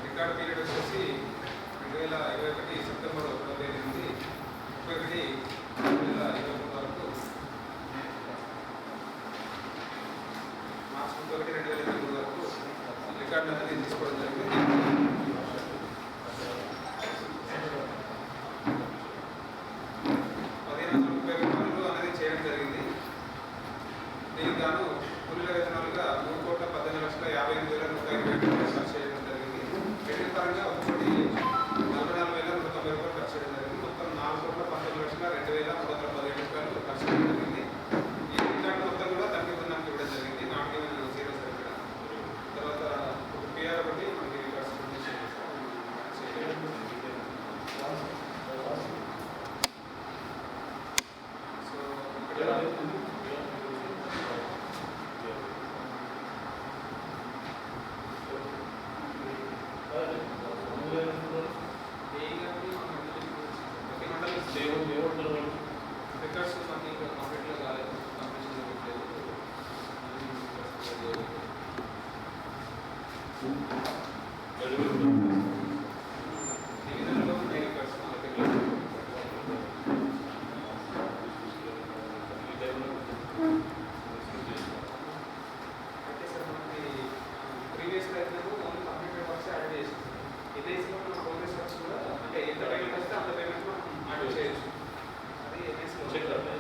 Record period వచ్చేసి 2021 September 1వ తేదీ నుండి 31/2023 వరకు, మార్చి 31/2023 వరకు రికార్డు అనేది తీసుకోవడం జరిగింది. 1530 పనులు అనేది చేయడం జరిగింది. దీనికి గాను కూలీల వేతనాలుగా 3,18,50,125 ఖర్చు చేయడం జరిగింది. పెట్రోల్ పరంగా ఒకటి 44,190 రూపాయలు ఖర్చు చేయడం జరిగింది. మొత్తం 4,19,02,317 ఖర్చు చేయడం జరిగింది. ఈ రికార్డు మొత్తం కూడా తగ్గి బృందానికి ఇవ్వడం జరిగింది. నాట్ ఈవెన్ జీరో సరిగ్గా. తర్వాత పిఆర్ ఒకటి మనకి రికార్డ్స్ సో ఇక్కడ రికార్డ్స్ మనకి ఇంకా కంప్లీట్గా కాలేదు, కంప్లీషన్ జరగట్లేదు. డివిజన్లో ఉన్న రికార్డ్స్ అంటే సార్ మనకి ప్రీవియస్ అయితే ఓన్లీ కంప్లీటెడ్ వర్క్స్ యాడ్ చేసి ఇదే మనం ప్రోగ్రెస్ వర్క్స్ కూడా అంటే ఎంత పేమెంట్ వస్తే అంత పేమెంట్ మనం యాడ్ చేయొచ్చు. అది ఎన్ఎస్లో చెప్పారు సార్.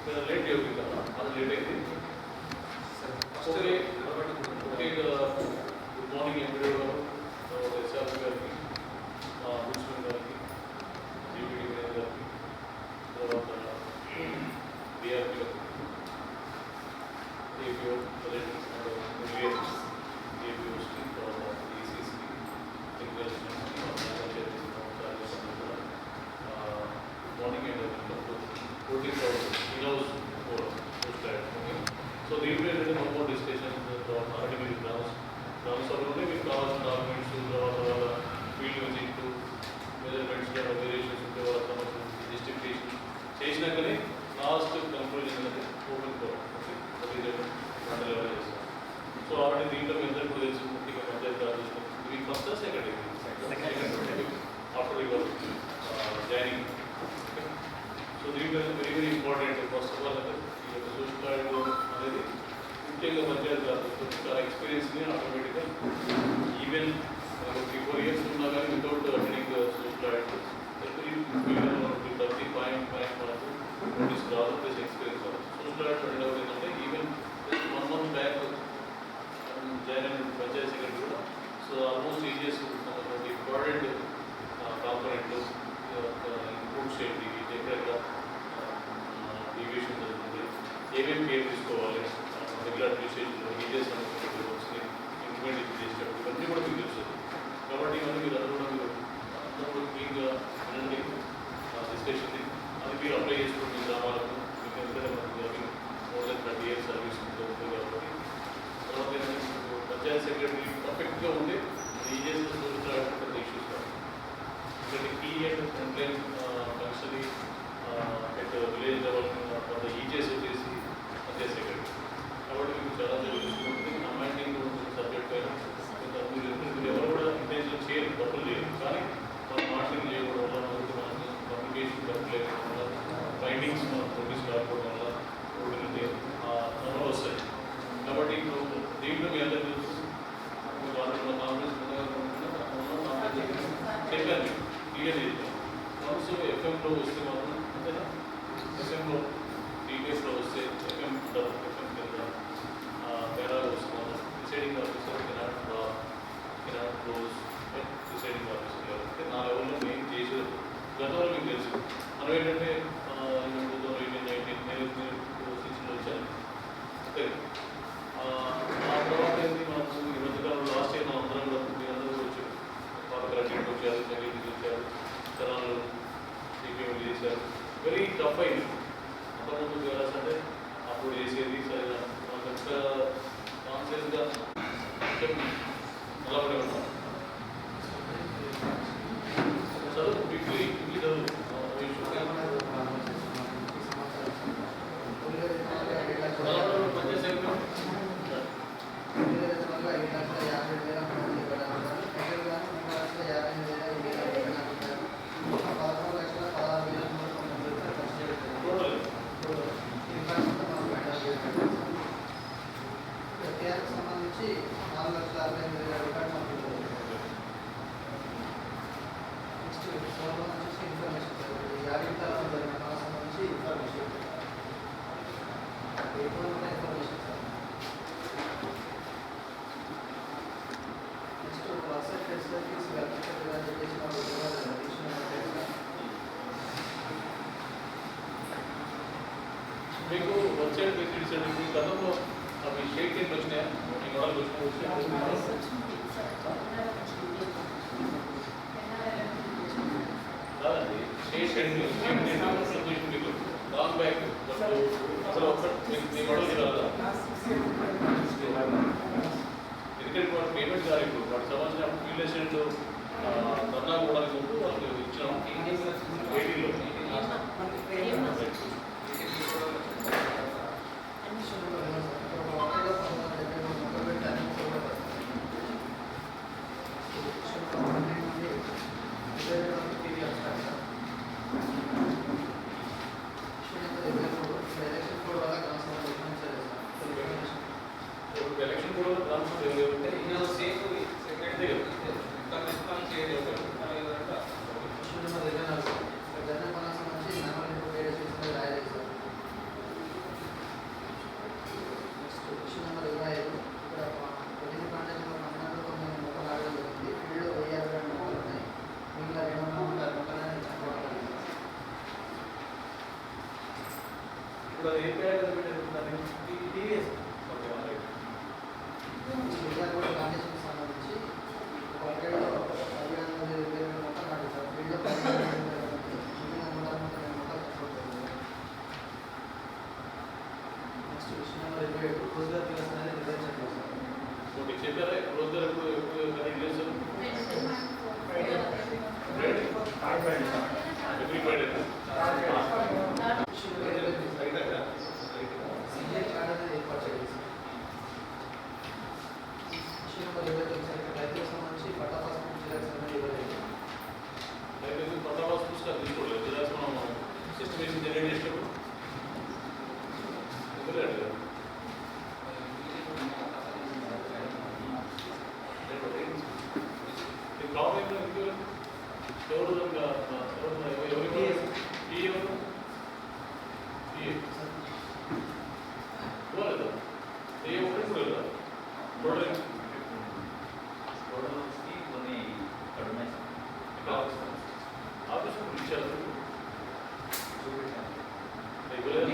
లేట్ అవుతుంది కదా, అది లేట్ అయింది. Okay okay, good morning MPD garu, SR గారికి, మున్సిపల్ గారికి, డిప్యూటీ మేయర్ గారికి, తర్వాత డిఆర్పీ గారికి, ఏపీఓ ఏపీఓస్కి, తర్వాత ఈసీస్కి, good morning and welcome to 14th in-house post-grad. So దీంట్లో ఏంటంటే నో మోర్ డిస్కషన్, ఆల్రెడీ మీరు గ్రామ సభలోనే మీకు కావాల్సిన డాక్యుమెంట్స్, తర్వాత వాళ్ళ ఫీల్డ్ విజిట్, మెజర్మెంట్స్, వేరియేషన్స్ ఉంటే వాళ్ళ సమస్యలు డిస్ట్రిక్టేషన్ చేసినాకనే లాస్ట్ కన్క్లూజన్ అనేది ఓపెన్ ఫోరం మండలి ఎవరు చేస్తాం. సో ఆల్రెడీ దీంట్లో మీ అందరూ కూడా తెలుసు, ముఖ్యంగా పంచాయతీ రాజ్ మీకు first second after your joining. So దీంట్లో very very important. First of all అంటే ఈ యొక్క సోషల్ కార్డు అనేది ముఖ్యంగా పంచాయతీ రాజ్ చాలా ఎక్స్పీరియన్స్ని ఆటోమేటిక్గా ఈవెన్ 3-4 years ఉన్నా కానీ without attending social card 30 point మనకు నోటీస్ రాదు, ప్లస్ ఎక్స్పీరియన్స్ రాదు. సోషల్ కార్డు రెండవ ఏంటంటే ఈవెన్ 1 month బ్యాక్ జాయిన్ అయిన పంచాయతీ సెక్రటరీ కూడా సో ఆల్మోస్ట్ ఈజీఎస్ సంబంధించిన ఇంపార్టెంట్ కాంపోనెంట్ ఇన్పుట్ సేఫ్టీ, ఎక్కడెక్కడ డీవియేషన్ జరుగుతుంది, ఏమేమి కేర్ తీసుకోవాలి, రెగ్యులర్ అడ్మినిస్ట్రేషన్లో ఈజీఎస్ సంబంధించిన వర్క్స్ని ఇంప్లిమెంట్ చేసేటప్పుడు ఇవన్నీ కూడా మీకు తెలుస్తుంది. కాబట్టి ఇవన్నీ మీరు అందరూ కూడా అందరూ క్లీన్గా వినండి డిస్కషన్ని. అది మీరు అప్లై చేసుకోండి మీ గ్రామాలకు. మీకు ఎందుకంటే మనకి మోర్ దెన్ 30 years సర్వీస్ ఉంటుంది కాబట్టి. తర్వాత ఏంటంటే పంచాయతీ సెక్రటరీ పర్ఫెక్ట్గా ఉంటే ఈజీఎస్ పెద్ద ఇష్యూస్ కాదు. ఇక్కడ key and complaint functionally at village level కొంత ఈజీఎస్ వచ్చేసి పంచాయతీ సెక్రటరీ. కాబట్టి మీకు చాలా తెలుసుకుంటుంది. అమ్మాయింటింగ్ సబ్జెక్ట్ పైన మీరు ఎవరు కూడా ఇంటెన్షన్ చేయరు, తప్పులు చేయరు. కానీ మనం మాటలింగ్ చేయకపోవడం వల్ల, మనకు మనకి కమ్యూనికేషన్ తప్పు లేకపోవడం వల్ల, ఫైండింగ్స్ మనం నోటీస్ కాకపోవడం వల్ల నమ్మలు వస్తాయి. కాబట్టి ఇప్పుడు దీంట్లో మీ అందరూ తెలుసు, వాళ్ళ కాన్ఫరెన్స్ చెప్పాను, క్లియర్ చేద్దాం. వన్స్ ఎఫ్ఎంలో వస్తే మాత్రం అంతేనా, ఎఫ్ఎంలో డీటెయిల్స్లో వస్తే ఎఫ్ఎం కింద పేరాగా వస్తే మాత్రం deciding officer cannot close deciding officer కాబట్టి నా లెవెల్లో నేను చేసేది గతంలో మీకు తెలుసు. మనం ఏంటంటే 2018-19 నేను 6లో వచ్చాను. ఓకే, ఆ తర్వాత ఏంటి మనకు ఈ మధ్యకాలంలో లాస్ట్ ఇయర్ మనం అందరం కూడా మీరందరూ వచ్చారు, పాతకరెక్ట్ వచ్చారు, సంగీతం వచ్చారు, స్థలాలు సిపిఎం చేశారు. వెరీ టఫ్ అయింది. అంతకుముందు వేరాస్ అంటే అప్పుడు చేసేది సరిగా మనకు ఎంత కాన్షియస్గా నిలబడి ఉన్నాం. చదువు క్విక్లీ చదువు సంబంధించి 4,68,000 రూపాయలు నెక్స్ట్ వచ్చేసి ఇన్ఫర్మేషన్ సంబంధించి ఇన్ఫర్మేషన్ నెక్స్ట్ వర్క్సైట్ ఫెసిలిటీస్ చెప్పేసి మీకు వచ్చే ఫెసిలిటీస్ అంటే ఇప్పుడు గతంలో అవి షేక్ టెంట్ వచ్చినాయా, మీ మోడల్ కాదండి. షేక్ టెంట్ మీకు లాంగ్ బ్యాక్ అసలు ఒకటి మీ మోడల్కి రాదా? ఎందుకంటే వాడు పేమెంట్ కాదు. ఇప్పుడు వాటి సంబంధించిన ఫీల్డ్ అసిస్టెంట్ ధర్నా కూడా ముందు వాళ్ళకి ఇచ్చినాం 18లో. ఎలక్షన్ కూడా ట్రాన్స్ఫర్ ఏమంటే సేఫ్ సెకండ్ అంతే కదా. చేయలేదు. ఇప్పుడు అది ఏ పేరు కదా పెట్టారు టీవీఎస్ ఓకే రైట్ విజయవాడ కాంపిటీషన్కి సంబంధించి ఒకటేలో 15,000 మొక్కలు నాటారు. వీళ్ళు 15,000 మొక్కలు కట్టుకుంటారు. నెక్స్ట్ విషయం నెంబర్ 27 రోజుగారు దివస్ అనేది నిర్వహించడం చేశారు. ఓకే చెప్పారా రోజుగారు ఎప్పుడు కనెక్ట్ చేస్తారు Friday every Friday CA channel ఏర్పాటు చేయాలి. విషయం నెంబర్ 29 రైతులకు సంబంధించి పట్టా పాస్పోర్ట్ జిరాక్స్ అనేది ఇవ్వలేదు. అయితే పట్టావాస్ పుస్తకాలు తీసుకోలేదు జిరాక్స్ మనం ఎస్టిమేషన్ జనరేట్ చేసినప్పుడు ఇవ్వలేదు కదా ప్రాబ్లం ఎవరు ఇవ్వలేదా ఏ ఒకటి కూడా లేదా ఆఫీస్ ఇచ్చారు ఇవ్వలేదు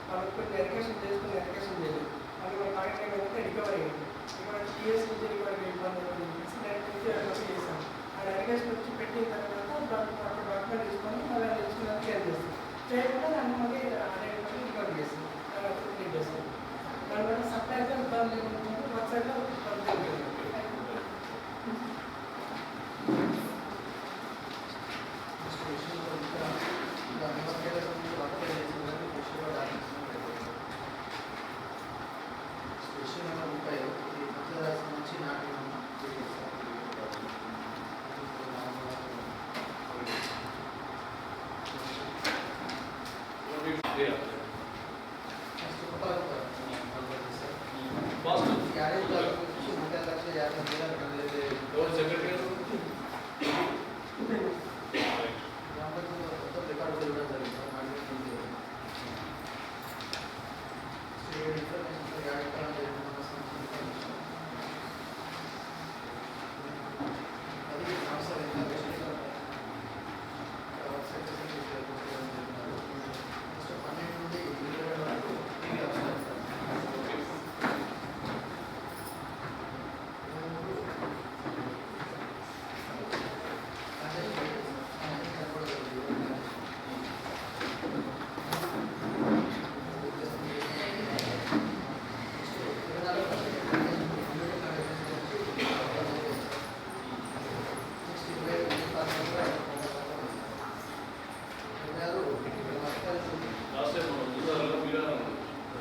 వాళ్ళకి ఎడ్యుకేషన్ చేసుకుని ఎడ్యుకేషన్ చేయాలి అది మన కాంటాక్ట్ అయిపోతే రికవరీ అయ్యింది ఇక్కడ టీఎస్ నుంచి రికవరీ ఇబ్బంది చేశాం ఆ ఎడ్యుకేషన్ వచ్చి పెట్టిన తర్వాత అక్కడ డాక్యుమెంట్ తీసుకొని మళ్ళీ తీసుకున్నాక క్లియర్ చేస్తాం చేయకుండా దాన్ని మళ్ళీ రికవరీ చేస్తాం క్లియర్ చేస్తాం దానివల్ల సప్లైగా ఇబ్బంది లేకుండా ఒక సైడ్లో ఎవరు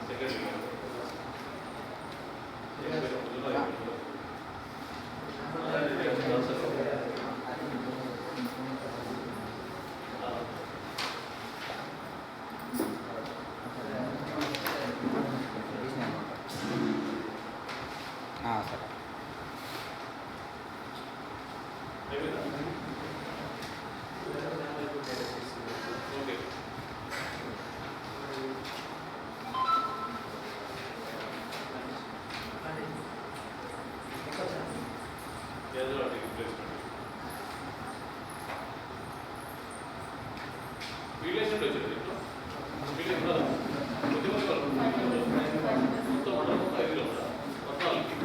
సెక్రటరీ సరే ఓకే రిలేషన్ వచ్చింది రిలేషన్ కదా మొత్తం మండలం మొత్తం 5 కిలోమీటర్లు 14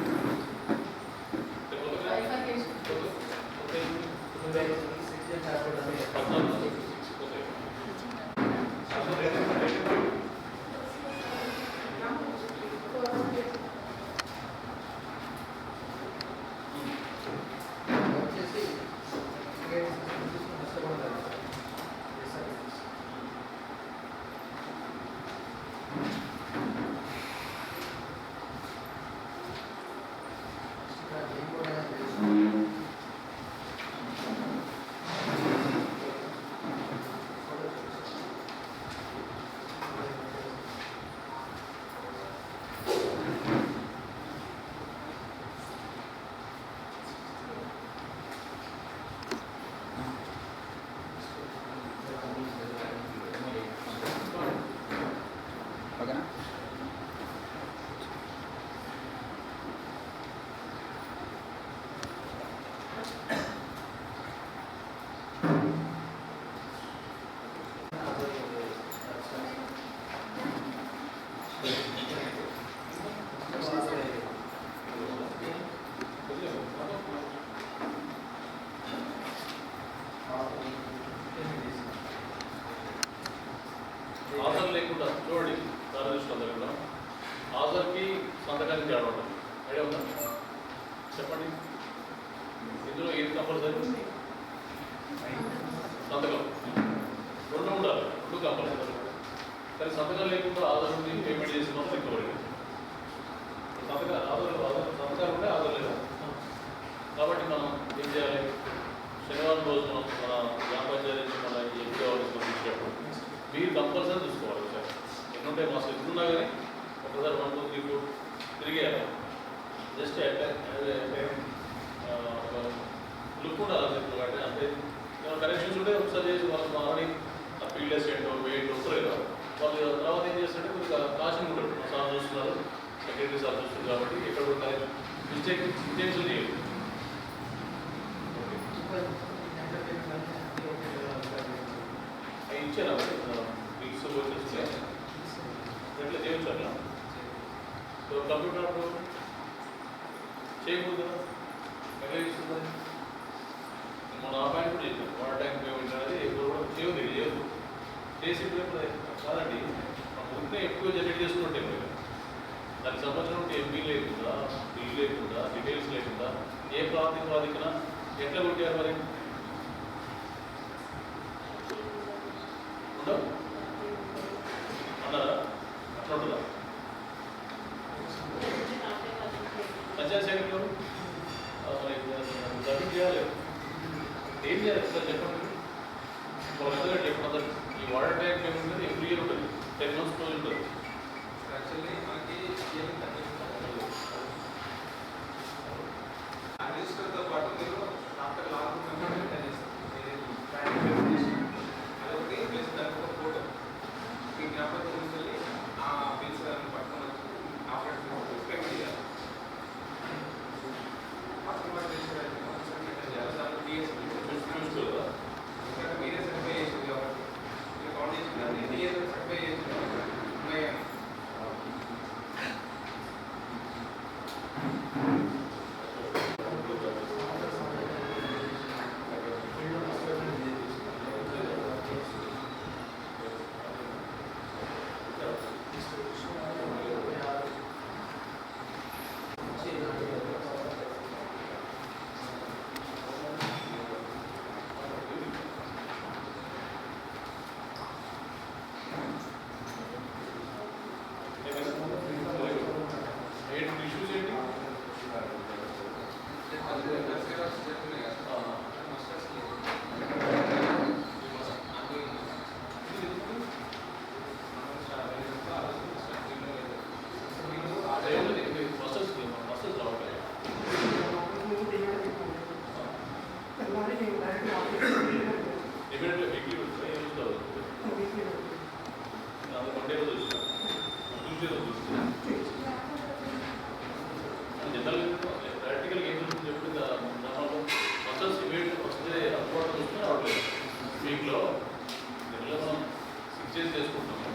చెప్పండి. ఇందులో ఏది కంపల్సరీ? సంతకం. రెండు ఉండాలి, రెండు కంపల్సరీ. కానీ సంతకం లేకుండా ఆధార్ నుండి పేమెంట్ చేసిన రికవరీ. సంతకాలు ఉంటే ఆధార్ లేదా? కాబట్టి మనం ఏం చేయాలి? శనివారం రోజు మనం మన గ్రామ పంచాయతీ నుంచి మన ఎంపీ ఆఫీస్ పంపించేటప్పుడు మీరు కంపల్సరీ చూసుకోవాలి సార్. ఎన్నుంటే మాకు ఎన్నున్నా కానీ ఒకసారి 1 2 3 4 తిరిగేయాలి. జస్ట్ లుక్ ఉండాలి అంటే అంటే కరెక్షన్స్ ఉంటే ఒకసారి చేసి వాళ్ళు ఆల్రెడీ ఆ ఫీల్డ్ అసిస్టెంట్ వెయిట్ వస్తారు కదా, వాళ్ళు తర్వాత ఏం చేస్తుంటే కొద్దిగా కాషన్ ఉంటారు. సార్ చూస్తున్నారు, సెక్రటరీ సార్ చూస్తుంది కాబట్టి ఎక్కడ కూడా కరెక్షన్ మిస్టేక్షన్ చేయాలి. ఇచ్చారా బిల్స్ వచ్చేసి ఎట్లా చేయొచ్చు అట్లా? సో కంప్యూటర్ అప్పుడు చేయకూడదు కదా, ఎట్లా చేస్తుంది? మన అపాయింట్ కూడా చేసాం. వాటర్ ట్యాంక్ పేమెంట్ అనేది ఎప్పుడు కూడా చేయదు చేసి కాదండి. మన ముందే ఎక్కువ జనరేట్ చేసుకుంటే దానికి సంబంధించిన ఎంపీ లేకుండా, బిల్ లేకుండా, డీటెయిల్స్ లేకుండా ఏ ప్రాతిపాదికన ఎట్లా కొట్టారు మరి? ఉండవు అన్నారా? అట్లా ఉంటుందా? పంచాయతీ సెక్రటరీ సబ్మిట్ చేయాలి. ఏం చేయాలి సార్ చెప్పండి. వాళ్ళందరూ చెప్పండి. ఈ water tank payment every year ఉంటుంది, 10 months రోజు ఉంటుంది. యాక్చువల్లీ మనకి రిజిస్టర్తో పాటు మీరు ఆఫ్టర్ లాగ్ మెయింటైన్ చేస్తారు. అదొకటి ప్లస్ దానికి ఒక ఫోటో మీ జ్ఞాపకం నుంచి ఆ బిల్స్ పట్టుకొని వచ్చి ఆఫ్టర్ పేమెంట్ చేయాలి. కస్టమర్ రిజిస్టర్ మెయింటైన్ చేయాలి. దాంట్లో టీఎస్ చూసుకోదా? ఎందుకంటే మీరే సర్వే చేసింది కాబట్టి మీరు కౌంట్ చేసిన టీఎస్ సర్వే చేసి ఉన్నాయి. ఇష్యూస్ ఏంటి? ప్రాక్టికల్గా ఏం జరుగుతుంది చెప్పింది నమ్మకం మసల్స్ ఇమీడియట్ వస్తే అందుబాటులో వస్తే రావట్లేదు. వీక్లో నెలలో మనం 6 days చేసుకుంటాము.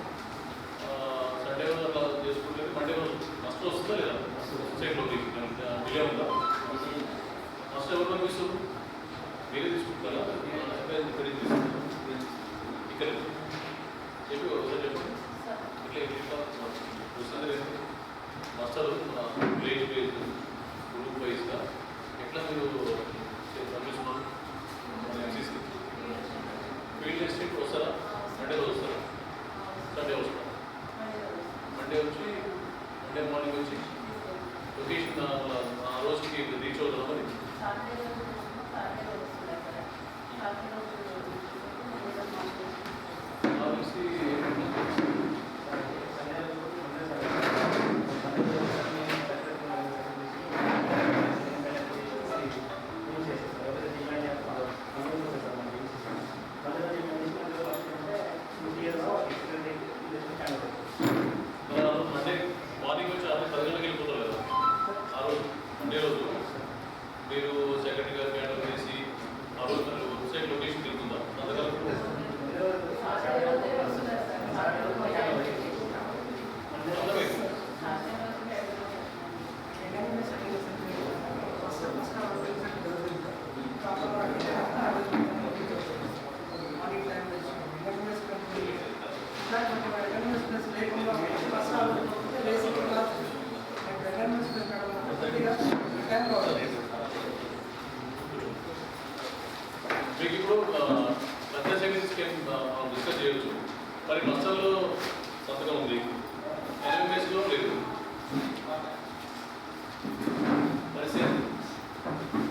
సండే రోజు అట్లా చేసుకుంటే మండే రోజు మస్ట్ వస్తుందా లేదా? సైడ్లో డిలే ఉందా? మస్ట్ ఎవరు పంపిస్తారు? మీరే తీసుకుంటారా? ఇక్కడ ఇక్కడ చెప్పి ఒకసారి చెప్పండి. ఇట్లా చూస్తుంది మస్టర్ విలేజ్ బేస్ గ్రూప్ వైజ్గా ఎట్లా మీరు పంపిస్తున్నారు? ఫీల్డ్ ఎస్టేట్ వస్తారా? మండే రోజు వస్తారా? సండే వస్తారా? మండే వచ్చి మండే మార్నింగ్ వచ్చి లొకేషన్ ఆ రోజుకి రీచ్ అవుతారా మరి? మీకు ఇప్పుడు ప్రత్యేకంగా మనం డిస్కస్ చేయొచ్చు. మరి మచ్చల్లో సంతకం ఉంది, ఎన్ఎంఎస్లో లేదు. మరి సేమ్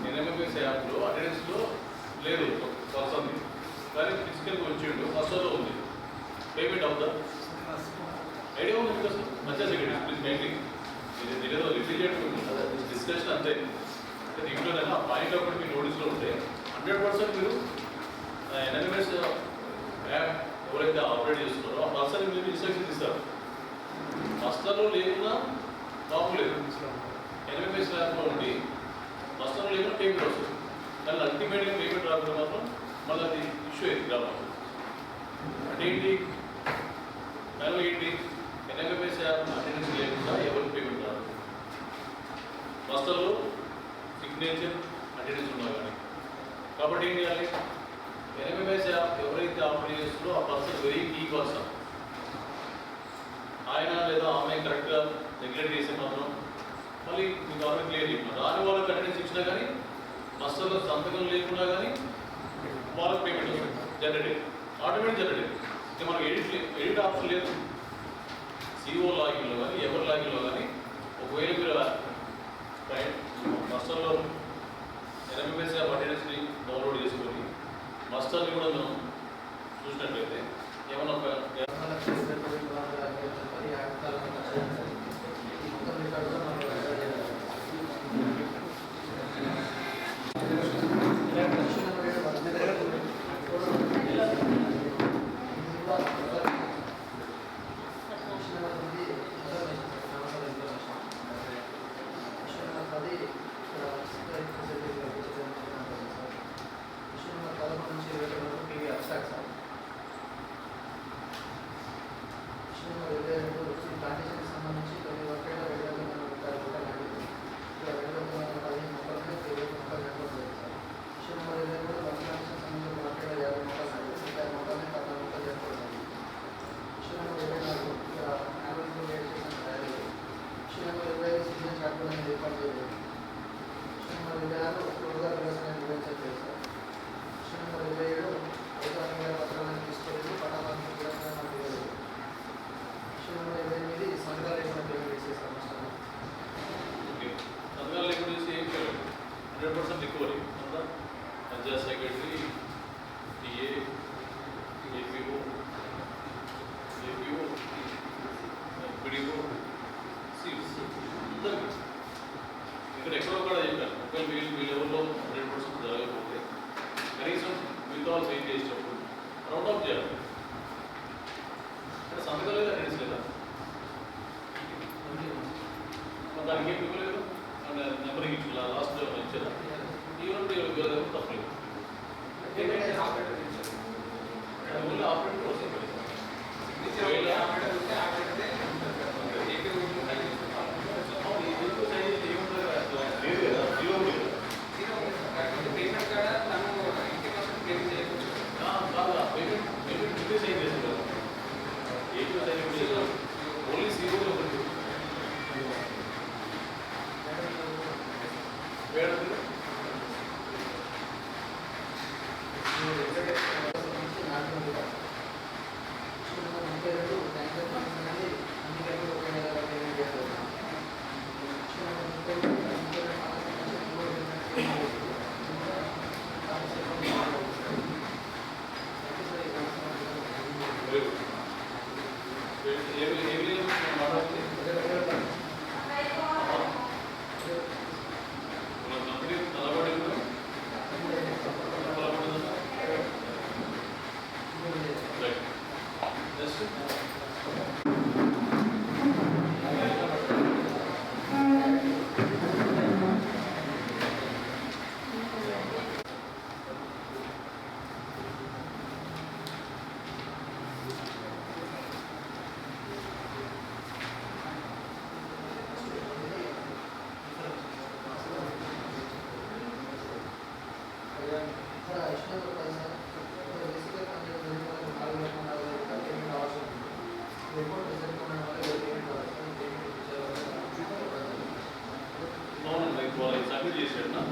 ఎన్ఎంఎస్ యాప్లో అటెండెన్స్లో లేదు పర్సన్, కానీ ఫిజికల్గా వచ్చిండు మచ్చల్లో ఉంది. పేమెంట్ అవుతా ఐడియా ఉంది మీకు అసలు? మచ్చా సెకండ్ ప్లీజ్ మెయింటైన్ ఇది ఏదో రిఫ్యూజ్ చేయడం డిస్కషన్ అంతే. దీంట్లోనైనా ఆ పాయింట్ ఒకటి మీ నోటీస్లో ఉంటే 100% మీరు ఎన్ఎంఎస్ యాప్ ఎవరైతే ఆపరేట్ చేస్తున్నారో ఆ పర్సన్ మీరు ఇన్స్ట్రక్షన్ ఇస్తారు. మస్టర్లో లేకున్నా ప్రాబ్లం లేదు. ఎన్ఎంఎస్ యాప్లో ఉండి మస్టర్లో లేకున్నా పేమెంట్ వస్తుంది, కానీ అల్టిమేట్గా పేమెంట్ రాకుండా మాత్రం మళ్ళీ అది ఇష్యూ అయింది గ్రామం. అంటే ఏంటి దానిలో ఏంటి, ఎన్ఎంఎస్ యాప్ అటెండెన్స్ లేకుండా ఎవరికి పేమెంట్ రాదు. మస్టర్లో సిగ్నేచర్ అటెండెన్స్ ఉన్నా కానీ. కాబట్టి ఏం చేయాలి, ఎన్ఎంఎస్ యాప్ ఎవరైతే ఆపరేట్ చేస్తుందో ఆ పర్సన్ వెరీ కీ పర్సన్. ఆయన లేదా ఆమె కరెక్ట్గా రెగ్యులేట్ చేసే మాత్రం మళ్ళీ మీకు ఆమె క్లియర్ చెప్పినారు. రాని వాళ్ళకి అటెండెన్స్ ఇచ్చినా కానీ మస్టర్లో సంతకం లేకుండా కానీ వాళ్ళకి పేమెంట్ వస్తుంది. Generate automatic generate. ఇది మనకు ఎడిట్ ఆప్షన్ లేదు. సిఓ లాగిన్లో కానీ ఎవరి లాగిన్లో కానీ ఒకవేళ మీరు మస్టర్లో ఎన్ఎంఎస్ యాప్ అటెండెన్స్ని డౌన్లోడ్ చేసుకొని మస్టర్ని కూడా మనం చూసినట్లయితే ఏమన్నా ఇక్కడ ఎక్కడో కూడా చెప్పారు. ఒకవేళ మీ లెవెల్లో 100% జరగకపోతే కనీసం విత్డ్రాల్ చేంజ్ చేసేటప్పుడు రౌండ్ ఆఫ్ చేయాలి. అంటే సంతకం లేదా అటెండెన్స్ లేదా దానికి ఏం ఇవ్వలేదు. నెంబరింగ్ ఇచ్చి లాస్ట్ ఇచ్చారా ఇవ్వడం తప్పలేదు. ఓన్లీ ఆపరేటర్ కోసం ఓన్లీ సీరోలో సబ్మిట్ చేశాడు నా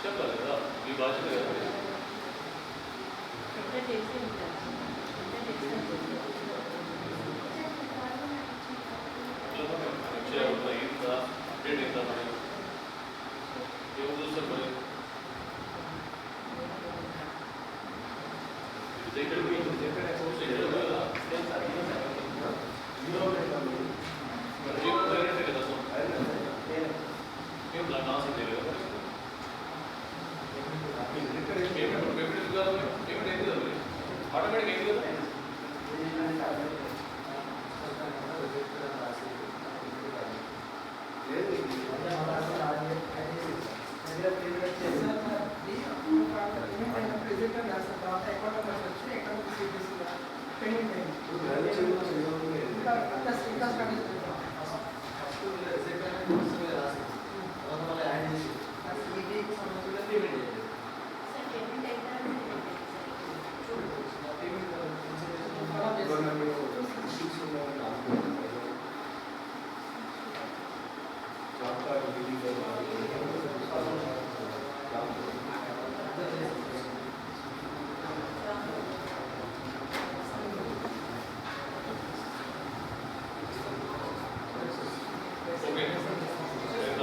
చెప్పాలి కదా మీ బాధ్యత కదా. అయిందా అప్డేట్ అయిందా మరి ఏమో చూస్తారు మరి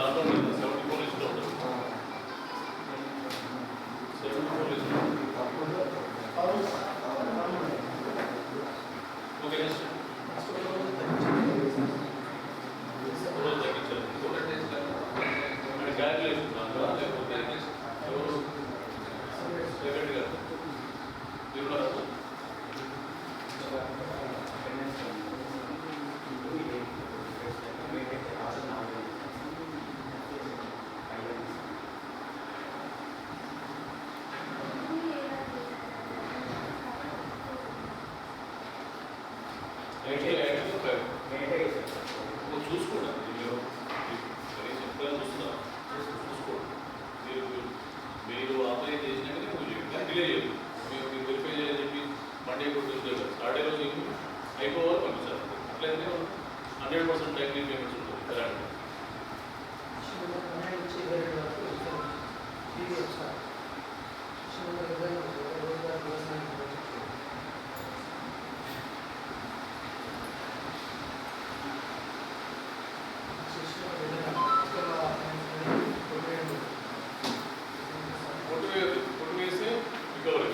ఆటోమేటిక్ అయింది కదా. చూసుకోండి చూసుకోండి మీరు అప్లై చేసినాకనే పూజ డిలే చేయదు. మీరు వెరిఫై చేయాలని చెప్పి మండే కూడా సాటర్డే రోజు అయిపోవాలి పంపించారు. అట్లయితే 100% టైమ్లీ పేమెంట్స్ ఉంటుంది కదా. కొట్టు వేసి రికవరీ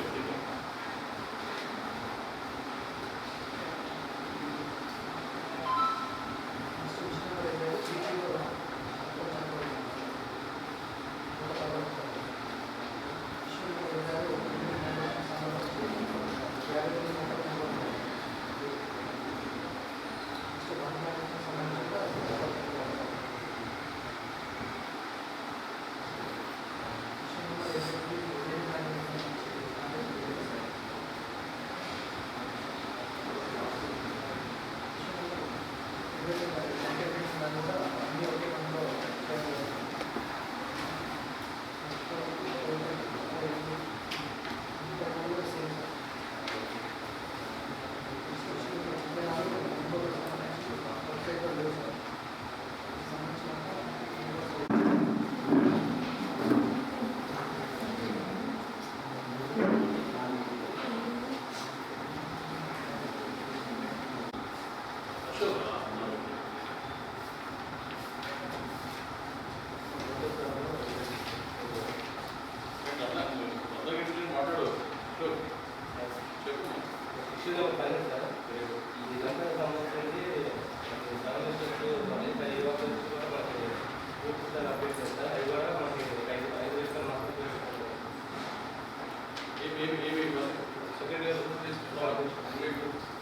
మాట్లాడు చెప్పు.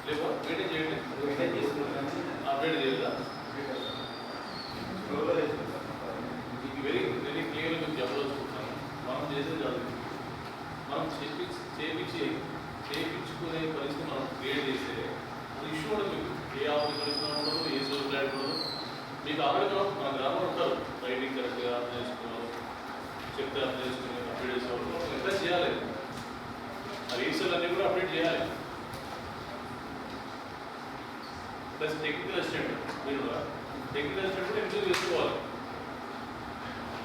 లేవా వెయిటింగ్ చేయండి. అప్డేట్ చేయలేదా? ఇది వెరీ వెరీ క్లియర్గా మీకు చెప్పదలుచుకుంటున్నాను. మనం చేసేది కాదు, మనం చేయించుకునే పరిస్థితి మనం క్రియేట్ చేస్తే అది ఇష్యూ కూడా మీకు ఏ ఆఫీసర్ ఇచ్చినా ఉండదు, ఏ సోర్స్ ప్లాట్ ఉండదు. మీకు ఆల్రెడీ మన గ్రామంలో ఉంటారు రైటింగ్ కరెక్ట్గా అర్థం చేసుకున్నారు, చెప్తే అర్థం చేసుకుని అప్డేట్ చేసేవాళ్ళు ఎంత చేయాలి. ఆ రీసెల్ అన్నీ కూడా అప్డేట్ చేయాలి. ప్లస్ టెక్నికల్ అసిస్టెంట్ మీరు టెక్నికల్ అసిస్టెంట్ కూడా ఎంతో చేసుకోవాలి.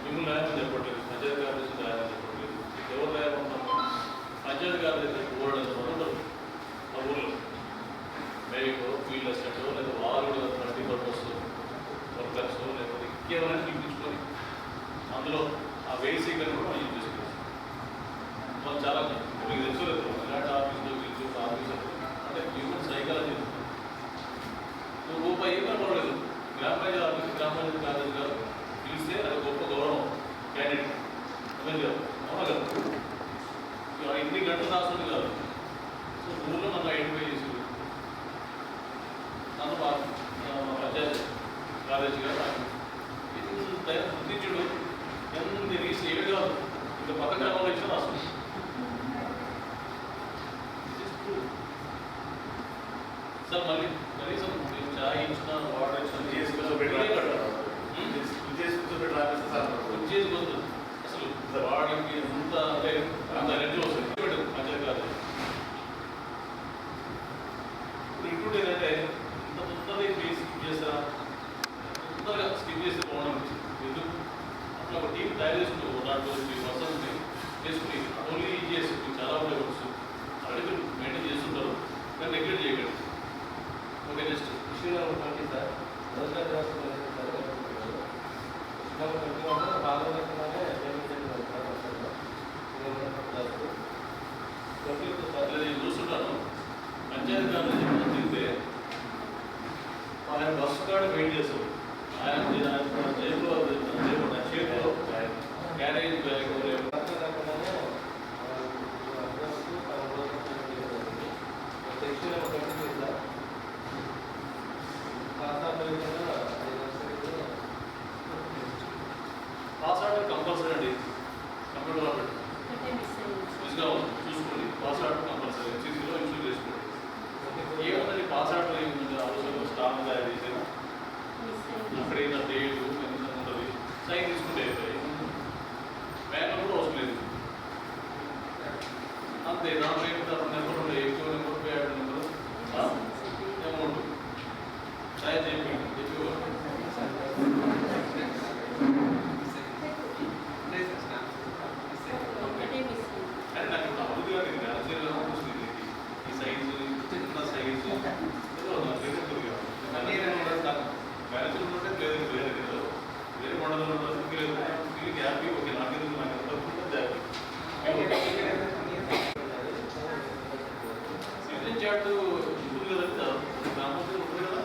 మిమ్మల్ని రాయమని చెప్పట్లేదు, పంచాయతీ ఆఫీస్ రాయమని బేసిక్ అని కూడా మనం యూజ్ చేసుకోవచ్చు. మనం చాలా మీకు తెలుసుకోలేదు ఇలాంటి ఆఫీస్లో పిలిచి ఒక ఆఫీసర్ అంటే హ్యూమన్ సైకాలజీ నువ్వు రూపాయి ఏమైనా పర్వాలేదు గ్రామ పంచాయతీ ఆఫీస్ గ్రామ పంచాయతీ కాలేజ్ గారు పిలిస్తే అది గొప్ప గౌరవం క్యాండిడేట్ ఎమ్మెల్యే గారు అవునా కదా ఇన్ని గంటలు రాస్తుంది కాదు. సో ఊళ్ళో నన్ను ఐడెంటిఫై చేసి నన్ను మా పంచాయతీ కాలేజీ గారు ఇంత గుర్తించుడు ఎంత రీస్ ఏడు కాదు ఇంత పథకాలలో ఇచ్చిన రాస్తుంది. సార్ మళ్ళీ కనీసం నేను ఛాయ్ ఇచ్చిన వాటర్ ఇచ్చిన చేసుకుంటుంది అసలు వాడికి ఎంత అంటే అంత ఎనర్జీ వస్తుంది పంచాయతీ కాదు. ఇప్పుడు ఇంకోటి ఏంటంటే ఇంత తొందరగా స్కిప్ చేస్తా తొందరగా స్కిప్ చేస్తే పోవడం ఎందుకు అట్లా ఒక టీం తయారు చేసుకుంటూ 2-3% చేసుకుని ఓన్లీ ఈజీఎస్ చాలా ఉంటాయి వర్క్స్ అలాగే మీరు మెయింటైన్ చేస్తుంటారు కానీ నెగ్లెక్ట్ చేయకండి. ఓకే నెక్స్ట్ విషయంలో ఉంటుంది సార్ రోజుగారి వ్యవస్థ భాగంగానే నేను చూస్తుంటాను పంచాయతీ కాలేజీ తిరిగితే ఆయన బస్సు కాడ వెయిట్ చేస్తారు. ఆయన జైల్లో చేతిలో carriage bag pass order compulsory అండి. కంప్యూటర్ ఆర్డర్ చూసుగా చూసుకోండి. పాస్ ఆర్డర్ కంపల్సరీ ఎన్సీసీలో ఇన్స్టాల్ చేసుకోండి. ఏముందండి పాస్ ఆర్డర్ ఏముంది ఆలోచన స్టాఫ్ తయారు చేసేది అక్కడైనా డేటు ఎంత ఉంటుంది సైన్ తీసుకుంటే బ్యాంక్ కూడా అవసరం లేదు అంతే. దాంట్లో నెంబర్ ఉంటాయి ఎక్కువ నెంబర్ పేడ్ నెంబరు అమౌంట్ సైన్ చేయండి ఎక్కువ కానీ నాకు ఇప్పుడు అభివృద్ధిగా నేను మ్యానేజర్గా వస్తుంది ఈ సైజు చిన్న సైజు మ్యానేజర్ ఉంటే లేదు వేరే లేదు వేరే మోడల్ ఉండదు ఫీలింగ్ హ్యాపీ ఓకే నాకెందుకు నాకు హ్యాపీ సిటిజన్ చార్ట్ ఉంటుంది కదండి గ్రామంలో ఉంటుంది కదా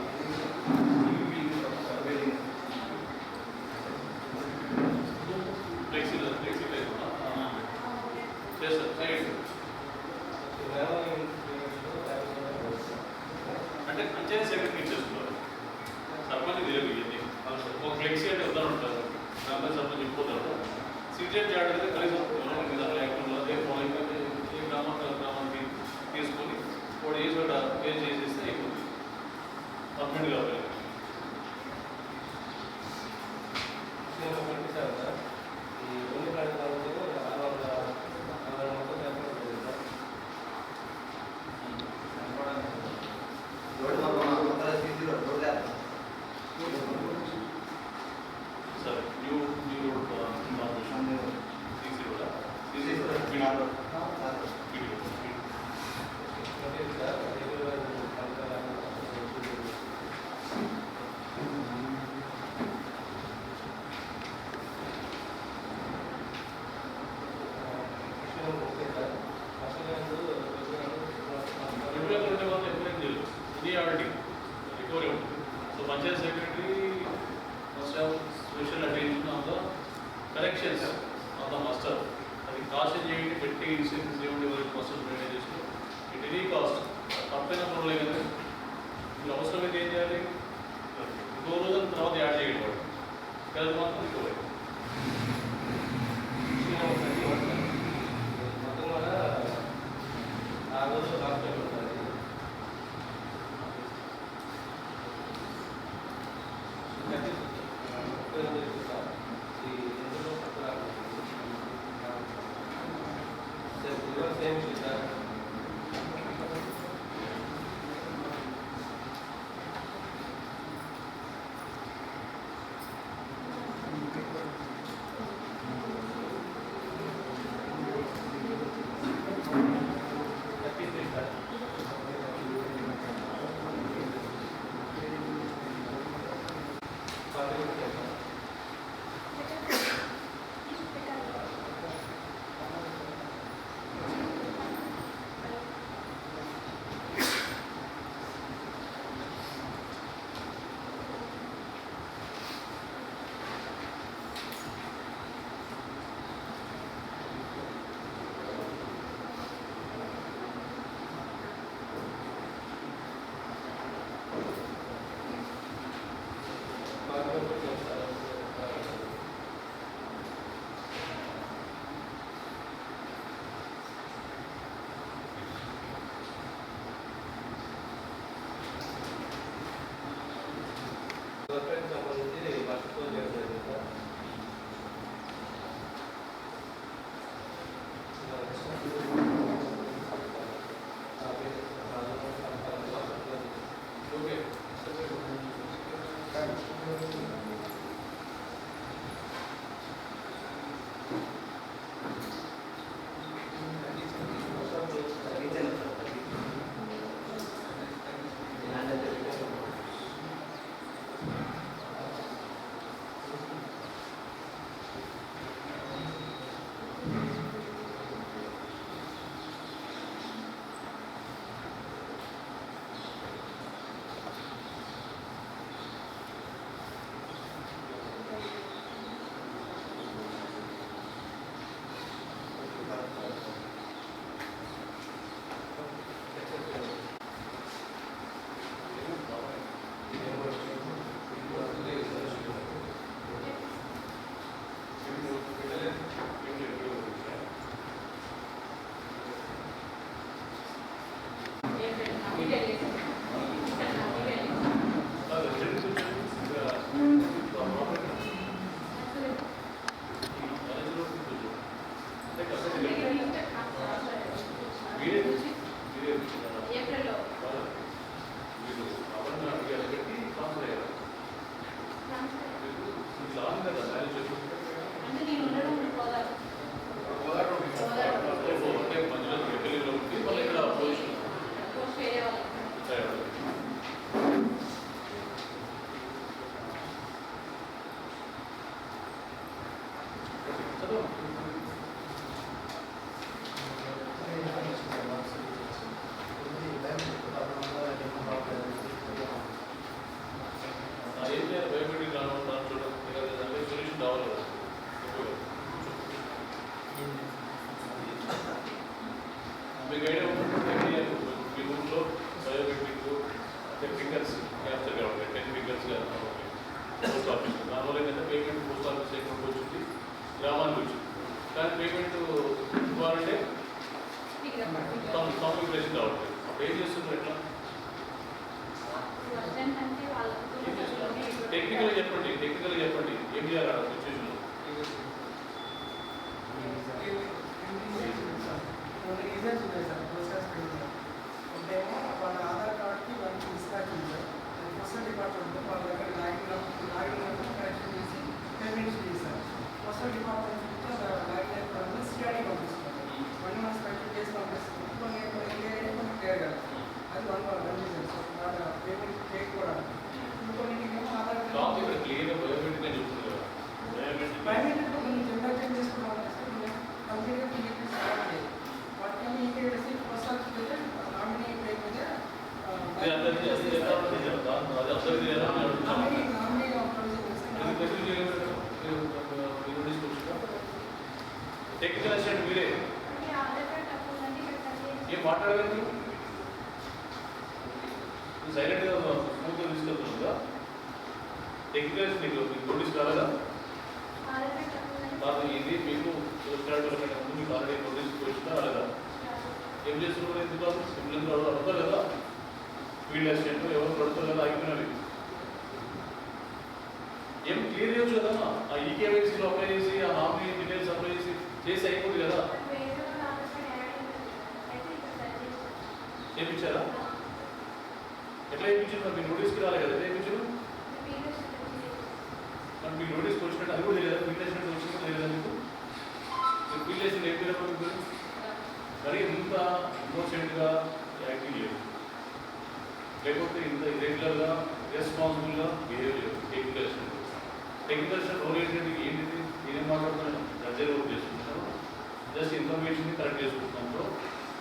ఫ్లెక్సీ ఫ్లెక్సీ టైప్ చేస్తారు చేయండి. అంటే పంచాయతీ సెక్రటరీ ఇచ్చేస్తున్నారు సర్పంచ్ తెలియదు ఇవన్నీ ఒక ఫ్లెక్సీ అంటే వద్దాను ఉంటారు గ్రామ సర్పంచ్ చెప్పిపోతారు. సిటిజన్ చార్ట్ అయితే కనీసం ఏ గ్రామానికి తీసుకొని వాడు ఏ చోట పే చేసేస్తే అయిపోతుంది పర్మనెంట్ కావాలి. ఈ రెండు ప్రాంతాలు సరే న్యూ సీసీ కూడా సీసీ రికవరీ ఉంటుంది. So Panchayat secretary must have special attention on the corrections on the master. అది కాషన్ చేయండి పెట్టి ఇన్సూరెన్స్ చేయండి మాస్టర్ మెయింటైన్ చేస్తూ ఇట్ ఎనీ కాస్ట్ తప్పైన పనులే కదా మీరు అవసరమైతే ఏం చేయాలి ఇంకో రోజుల తర్వాత యాడ్ చేయండి వాడు అది మాత్రం రికవరీ. మొత్తం కూడా ఆ రోజు లాస్ట్ టైం ఉంటుంది సేమ్ సార్ వర్క్ సంబంధించి వర్క్ చేయడం సార్. ఓకే మీకు ఐడియా ఉంటుంది మీ ఊళ్ళో బయోమెట్రిక్ అంటే ఫింగర్స్ క్యాప్చర్ కావాలి 10 ఫింగర్స్ పోస్ట్ ఆఫీస్ దానివల్ల ఏంటంటే పేమెంట్ పోస్ట్ ఆఫీస్ అకౌంట్ వచ్చింది గ్రామానికి వచ్చింది కానీ పేమెంట్ ఇవ్వాలంటే కాంప్లికేషన్ కావాలి అప్పుడు ఏం చేస్తున్నారు ఎట్లా టెక్నికల్గా చెప్పండి ఏం చేయాలి ఆ సిచ్యువేషన్లో రీజన్స్ ఉన్నాయి సార్ ప్రోసెస్ ఉంటేమో వాళ్ళ ఆధార్ కార్డ్కి వాళ్ళకి డిస్పాచ్ ఉంది సార్ పోస్టల్ డిపార్ట్మెంట్ వాళ్ళ దగ్గర లాగిన్ కరెక్షన్ చేసి పేమెంట్స్ చేశారు పోస్టల్ డిపార్ట్మెంట్ లాగిన్ సిఆర్డీ పంపిస్తున్నారు 1 month స్పెషల్ చేసి పంపిస్తుంది కొన్ని క్లియర్ కదా అది వన్ రీజన్ సో వాళ్ళ పేమెంట్ చేయకపోవడానికి ఇంకొన్నిటికేమో ఆధార్ కార్డ్ క్లియర్గా బయోమెట్రిక్ అని చెప్తుంది బయోమెట్రిక్ కొన్ని జనరేషన్ చేసుకోవాలి కంప్లీట్గా క్లియర్ స్టార్ట్ లేదు వాటిని ఇంకేసి పోస్ట్ ఆఫీస్ అయితే నామినీ పేరు మీద నామినీ టెక్నికల్ అసిస్టెంట్ మీరే ఏం మాట్లాడలేదు సైలెంట్గా స్మూత్గా తీసుకెళ్తుందా టెక్నికల్ మీకు నోటీస్ రాలేదా కాదు ఇది మీకు కంటే ముందు మీకు ఆల్రెడీ నోటీస్ వచ్చినా రాలేదా ఏం చేస్తున్నారు ఎందుకు కాదు సిమ్లెంగ్ అడుగుతారు కదా ఫీల్డ్ అసిస్టెంట్ ఎవరు పడుతారు కదా ఆగిపోయినవి ఏం క్లియర్ చేయొచ్చు కదా ఆ ఈకేవైసీలో అప్లై చేసి ఆ నామినీ డీటెయిల్స్ అప్లై చేసి అయిపోతుంది కదా చేయించారా ఎట్లా చేయించారు మరి మీ నోటీస్కి రాలే కదా ఎట్లా చేయించారు మరి మీ నోటీస్కి వచ్చినట్టు అది కూడా తెలియదా ఫీల్డ్ అసిస్టెంట్ వచ్చినట్టు తెలియదా మీకు ఫీల్డ్ అసిస్టెంట్ ఏం తెలియదు మీకు మరి ఇంత ఇన్నోసెంట్గా యాక్టింగ్ లేదు లేకపోతే ఇంత ఇర్రెగ్యులర్గా రెస్పాన్సిబుల్గా బిహేవ్ లేదు టెక్నికల్ అసిస్టెంట్ ఓరియంటెడ్ ఏంటిది నేనేం మాట్లాడుతున్నాను ప్రజలు వర్క్ చేసుకుంటున్నాను జస్ట్ ఇన్ఫర్మేషన్ కరెక్ట్ చేసుకుంటున్నాం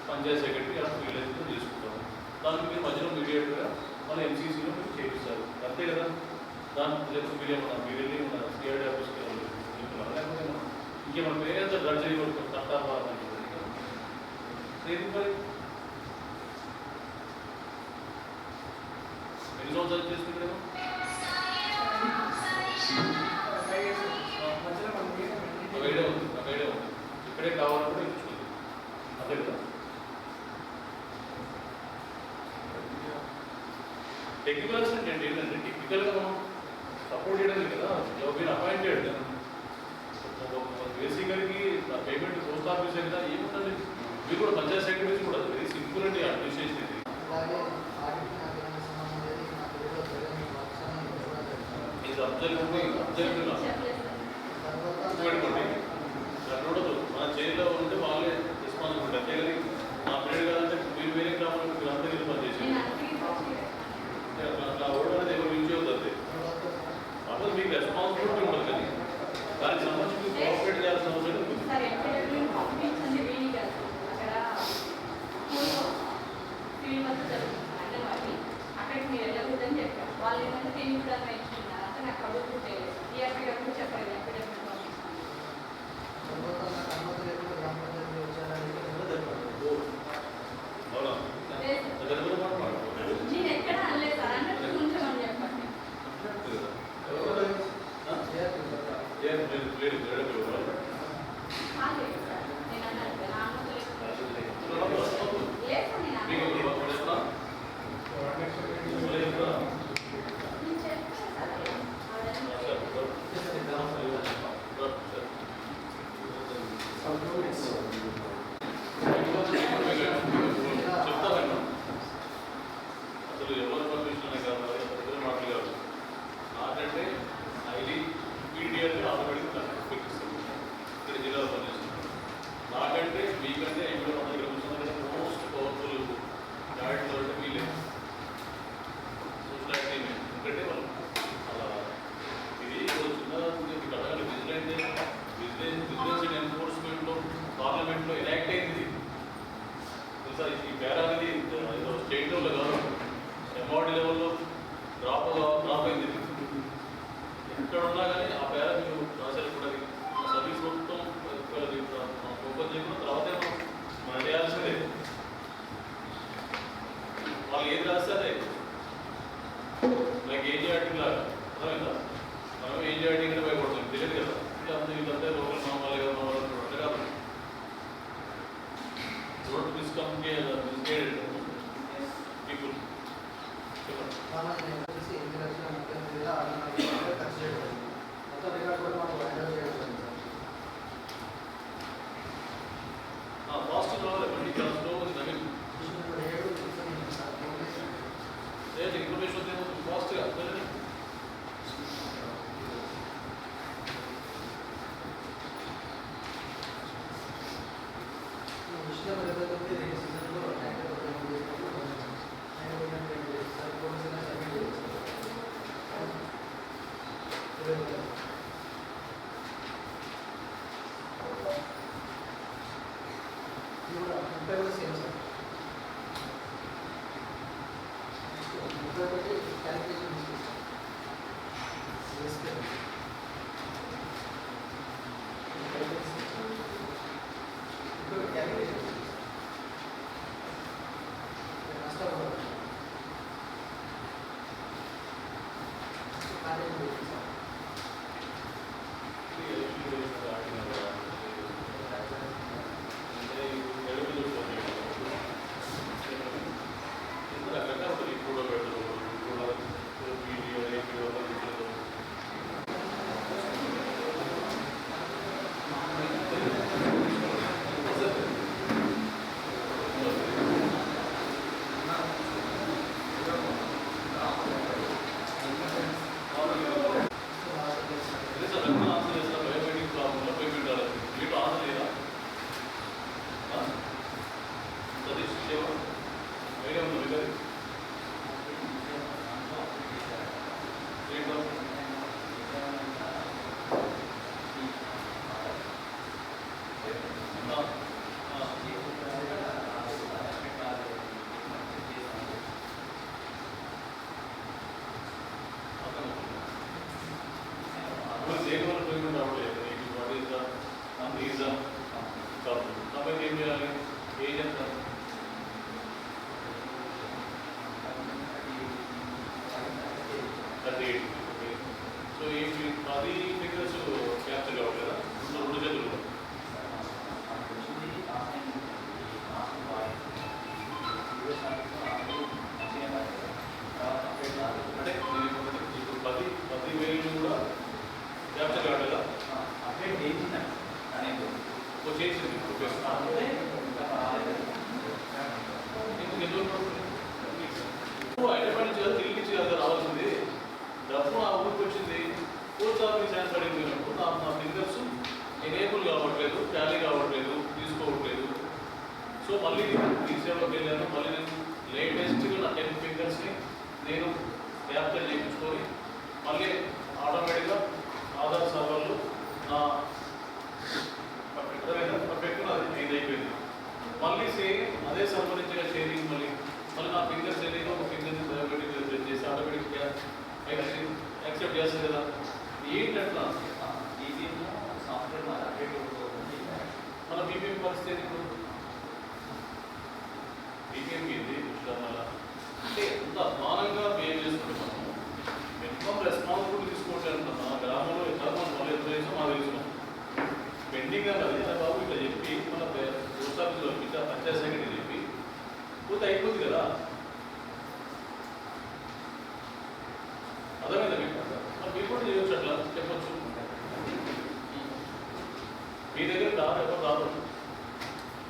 పంచాయత్ సెక్రటరీ ఆ ఫీల్డ్ అసిస్టెంట్ చేసుకుంటాము దానికి మీరు మధ్యలో మీడియేటర్గా మన ఎంసీసీలో మీరు చేపిస్తారు అంతే కదా దాని లేకపోతే మీరు వెళ్ళి మన సిఆర్డీ ఆఫీస్కి వెళ్తున్నారు లేకపోతే ఇంకేమన్నా వేరే గడ్జరీ వర్క్ కట్టాలా ఎందుకు మరి ఎన్ని సంవత్సరాలు చేసుకుంటారు ఐడియా ఉంది నాకు ఐడియా ఉంది ఇక్కడే కావాలని కూడా ఇచ్చుకుంది అదే కదా టెక్నికల్ అసిస్టెంట్ ఏంటంటే టెక్నికల్గా మనం సపోర్ట్ చేయడానికి కదా మీరు అపాయింటెడ్ బేసికల్కి పేమెంట్ పోస్ట్ ఆఫీస్ కదా ఏముందండి మీరు కూడా పంచాయత్ సెక్రటరీస్ కూడా వెరీ సింపుల్ అండి అడ్మినిస్ట్రేషన్ ఇది. అలాగే ఆడిట్ నాకు ఏమైనా సంబంధం లేదు నా పేరులో జగన్ వర్క్స్ అని కూడా తెలుసు. ఇది అబ్జర్వ్ పెట్టుకోండి అట్లా ఉండదు మన జైల్లో ఉంటే వాళ్ళే రెస్పాన్సిబిలిటీ అంతేగాని మా పీరియడ్ కాదంటే మీరు వేరే గ్రామంలో మీరు అంతా మీరు పనిచేసి అట్లా అవ్వడం అనేది ఎవరు యూజ్ అవుతుంది అప్పుడు మీకు రెస్పాన్సిబిలిటీ ఉంటుంది కానీ దానికి సంబంధించి మీరు కోఆపరేట్ చేయాల్సిన అవసరం ఉంది. సరే పంపించండి వీడి కాదు అక్కడ ఫీల్డ్ వద్ద జరుగుతుంది అంగన్వాడి అక్కడికి మీరు వెళ్ళకూడదని చెప్పారు. వాళ్ళు ఏంటంటే దీన్ని కూడా నేర్చుకున్నారు అంటే నాకు అడుగుతుంటే ఈ ఎప్పటికప్పుడు చెప్పలేదు ఎప్పటికప్పుడు పంపిస్తాను. తర్వాత నాకు అనుమతి లేకుండా గ్రామ పంచాయతీ వచ్చారని కూడా తెలియదు. అవునా లేదు. దగ్గర మాట్లాడు నేను ఎక్కడ అనలేదు సార్ అన్నట్టు ఉంచమని చెప్పండి. కాలేదు సార్ నేను అన్నట్టు నా అనుమతి లేకుండా లేదు సార్ నేను అన్నట్టు నేను చెప్పాను సార్ చెప్తాను అసలు ఎవరు పర్మిషన్ కాదు అసలు మాటలు కాదు నాకంటే ఐడి పీడిఎల్ ఆల్రెడీ పెట్టిస్తాను ఇక్కడ జిల్లాలో పనిచేస్తున్నాను నాకంటే మీకంటే ఎక్కడ మన దగ్గర కూర్చున్న మోస్ట్ పవర్ఫుల్ డాడీతో వీలే సొసైటీ ఎందుకంటే వాళ్ళు అలా ఇది చిన్న కడగాలి విజిలెన్స్ అండ్ ఎన్ఫోర్స్మెంట్లో పార్లమెంట్లో ఎనాక్ట్ అయింది తెలుసా ఈ పేర అనేది స్టేట్ లెవెల్లో కాదు ఎంఆర్డీ లెవెల్లో డ్రాప్ అయింది ఎక్కడ ఉన్నా కానీ ఆ పేర మీరు రాశారు కూడా సర్వీస్ మొత్తం ఓపెన్ చేయకుండా తర్వాతే మనం చేయాల్సిందే వాళ్ళు ఏది రాస్తే అదే లైక్ ఏజీ ఆర్టింగ్ లాగా అర్థమైందా మనం ఏజీ ఆర్టింగ్ అంటే భయపడుతుంది తెలియదు కదా వీళ్ళంతా లోకల్ మా వాళ్ళే కదా మా వాళ్ళు అంటే కాదు డోంట్ మిస్గైడ్ పీపుల్ చెప్పండి. నేను వచ్చేసి 8,38,640 ఖర్చు చేయడం మొత్తం రికార్డ్ కూడా మాకు హ్యాండిల్ చేయడం సార్. ఫాస్ట్ కావాలి మళ్ళీ క్లాస్లో నవీన్ లేదు ఇన్ఫర్మేషన్ ఏమవుతుంది ఫాస్ట్గా విషయం ఏదైతే రెండు సీజన్లో ట్యాంకర్ ఉపయోగం చేసినప్పుడు సార్ పోలీసులు సబ్మిట్ చేస్తారు. ఇది కూడా 30 కూడా సేమ్ సార్. 31 క్యాలిక్యులేషన్ తీసుకొస్తాం. క్యాలిక్యులేషన్ నష్టపడదు అంటే హైదరాబాద్ నుంచి కదా ఢిల్లీ నుంచి కదా రావాల్సింది. డబ్బు నా ఊరికి వచ్చింది, పోస్ట్ ఆఫీస్ హ్యాండ్ పడింది. నా ఫింగర్స్ ఎనేబుల్ కావట్లేదు, టాలీ కావట్లేదు, తీసుకోవట్లేదు. సో మళ్ళీ రీసేవ్లోకి వెళ్ళాను. మళ్ళీ నేను లేటెస్ట్గా నా 10 ఫింగర్స్ని నేను క్యాప్చర్ చేయించుకొని మళ్ళీ ఆటోమేటిక్గా ఆధార్ సర్వర్లు నా పర్ఫెక్ట్గా అది ఇది అయిపోయింది. మళ్ళీ సేమ్ అదే సర్వర్ నుంచి షేరింగ్ మళ్ళీ నా ఫింగర్స్ ఏదైనా ఒక ఫింగర్ని బయోమెట్రిక్ సెట్ చేసి ఆటోమేటిక్గా యాక్సెప్ట్ చేస్తుంది కదా. ఏంటట్లా సాఫ్ట్వేర్ మన బీపీఎం పరిస్థితి ఇప్పుడు బీపీఎంకి ఇది అంటే ఎంత అధ్వానంగా బిహేవ్ చేస్తున్నాం. మినిమం రెస్పాన్సిబిలిటీ తీసుకోవట్లేదు. మన గ్రామంలో ఎట్లా మనం వాళ్ళు ఎంత చేసాం మాకు తెలుసుకున్నాం. పెండింగ్ అన్నది బాబు ఇట్లా చెప్పి మన పోస్ట్ ఆఫీస్లో పంచాయత్ సెక్రటరీ చెప్పి పోతే అయిపోతుంది కదా. అర్థమైందా మీకు? మీరు కూడా చేయొచ్చు, అట్లా చెప్పొచ్చు. మీ దగ్గర ఎవరు రాదు.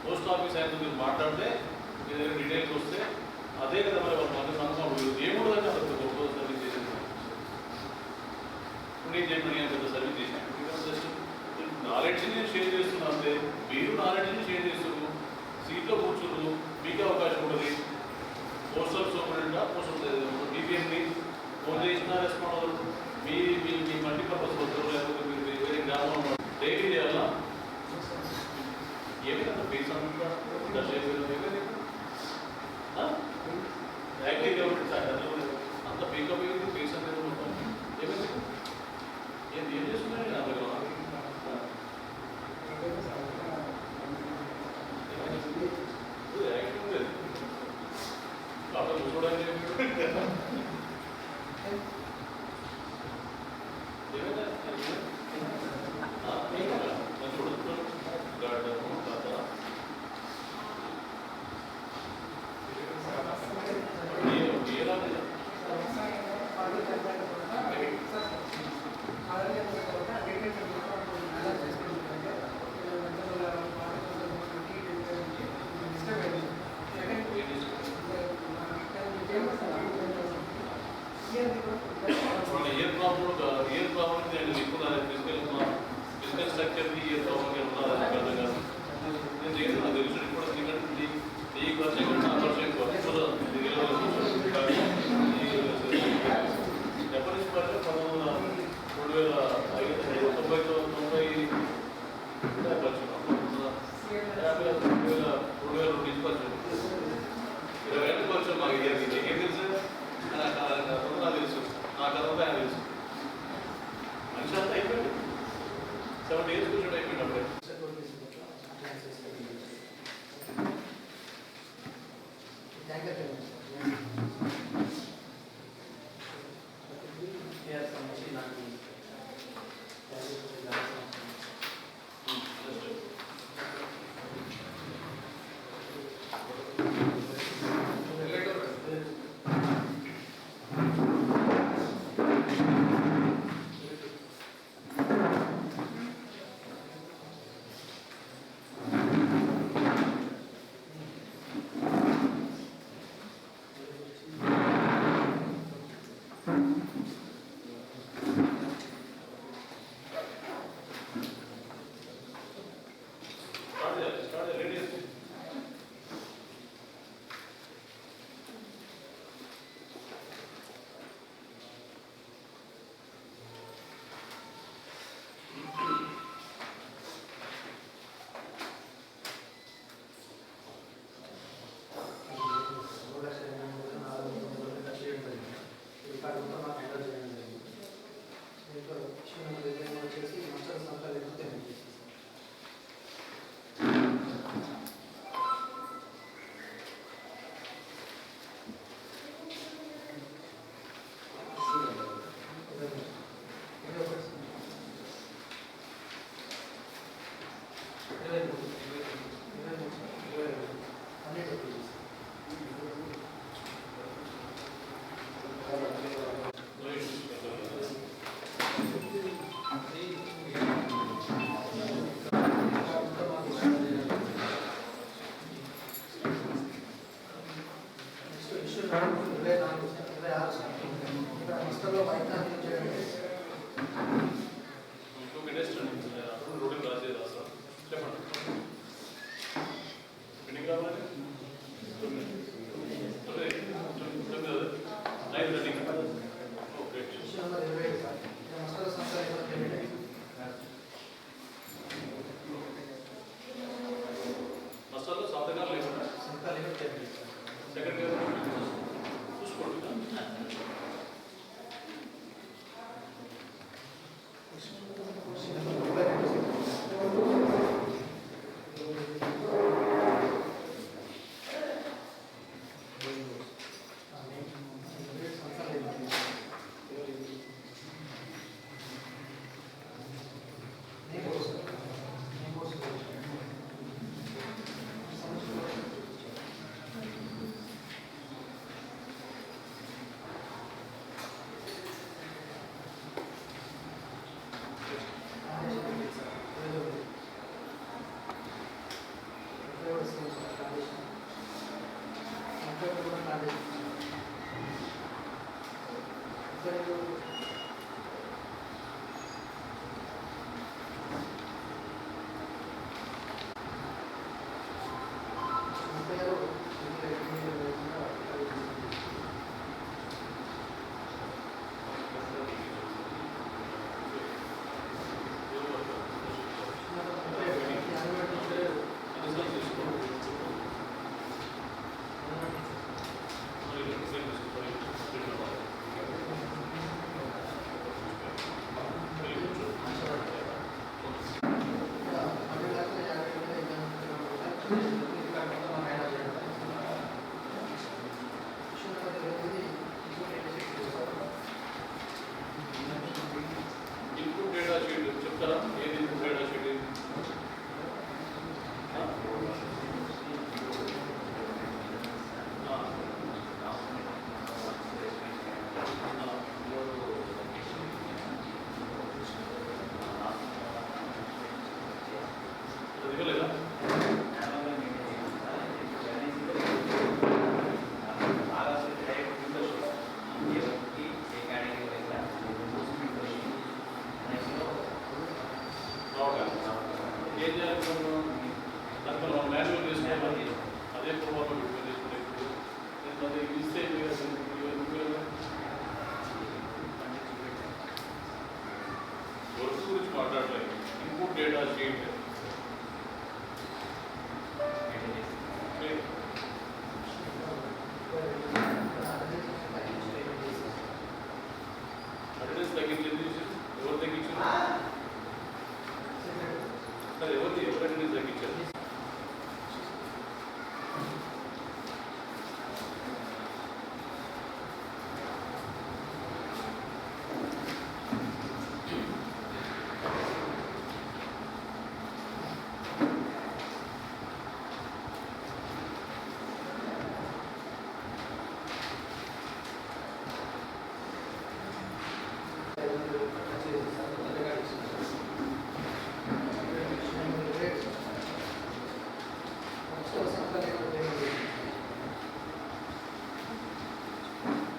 పోస్ట్ ఆఫీస్ ఆయన మీరు మాట్లాడితే మీ దగ్గర డీటెయిల్స్ వస్తే అదే కదా మరి వాళ్ళు మాకు సంవత్సరం ఏముండదంటే అసలు గొప్ప సర్వీస్ చేసేది. ఇప్పుడు నేను చెప్పిన నేను పెద్ద సర్వీస్ చేశాను. జస్ట్ నాలెడ్జ్ని నేను షేర్ చేస్తున్నాను అంతే. మీరు నాలెడ్జ్ని షేర్ చేస్తున్నారు. సీట్లో కూర్చున్నారు, మీకే అవకాశం ఉంటుంది. పోస్టల్ సూపరింటెండెంట్ పోస్టల్ బీపీఎంని ఫోన్ చేసినా రెస్పాండ్ అవ్వరు. మీ మల్టీపర్పస్ వస్తారు, లేకపోతే మీరు వేరే గ్రామంలో డైలీ చేయాలా ఏమైనా బేస్ అంతా యాక్టివ్గా ఉంటుంది. అంత పికప్ అయ్యింది బేస్ అనేది మొత్తం ఏమైంది ఏం చేస్తున్నాయి నా దగ్గర యాక్టివ్ ఉండేది అక్కడ చూడడానికి ఏమైనా చూడుతున్నాను ఇయర్ ప్రాబ్లం నేను ఇప్పుడు ఫిజికల్ స్ట్రక్చర్కి ఇయర్ ప్రాబ్లం ఉన్నది అర్థం కాదు. నేను చేయను, నాకు తెలుసు. ఇప్పుడు ఎందుకంటే ఈ ఖర్చు ఎక్కువ, నా ఖర్చు ఎక్కువ. ఎప్పటి నుంచి పడితే 2005 ఖర్చు 2002 నుంచి ఖర్చు 20 ఏళ్ళు ఖర్చు. మాకు ఏం తెలుసు? నాకు తెలుసు, నా కథ ఆయన తెలుసు. మనిషి అంతా అయిపోయింది. 7 years కూర్చొని అయిపోయింది అప్పుడే. ఇన్పుట్ డేటా షీట్ చెప్తారా ఏది ఇన్పుట్ డేటా షీట్ ఇవ్వలేదా ఏం చేయాలి దాంట్లో మనం మాన్యువల్ చేసుకోవాలి అదే ప్రోగ్రామ్ పెట్టుకుని చేసుకుంటే ఇప్పుడు నేను అది ఇస్తే వర్క్ గురించి మాట్లాడలేదు ఇన్పుట్ డేటా షీట్ అటెండెన్స్ తగ్గించింది ఎవరు తగ్గించారు సరే ఎవరు అటెండెన్స్ తగ్గించారు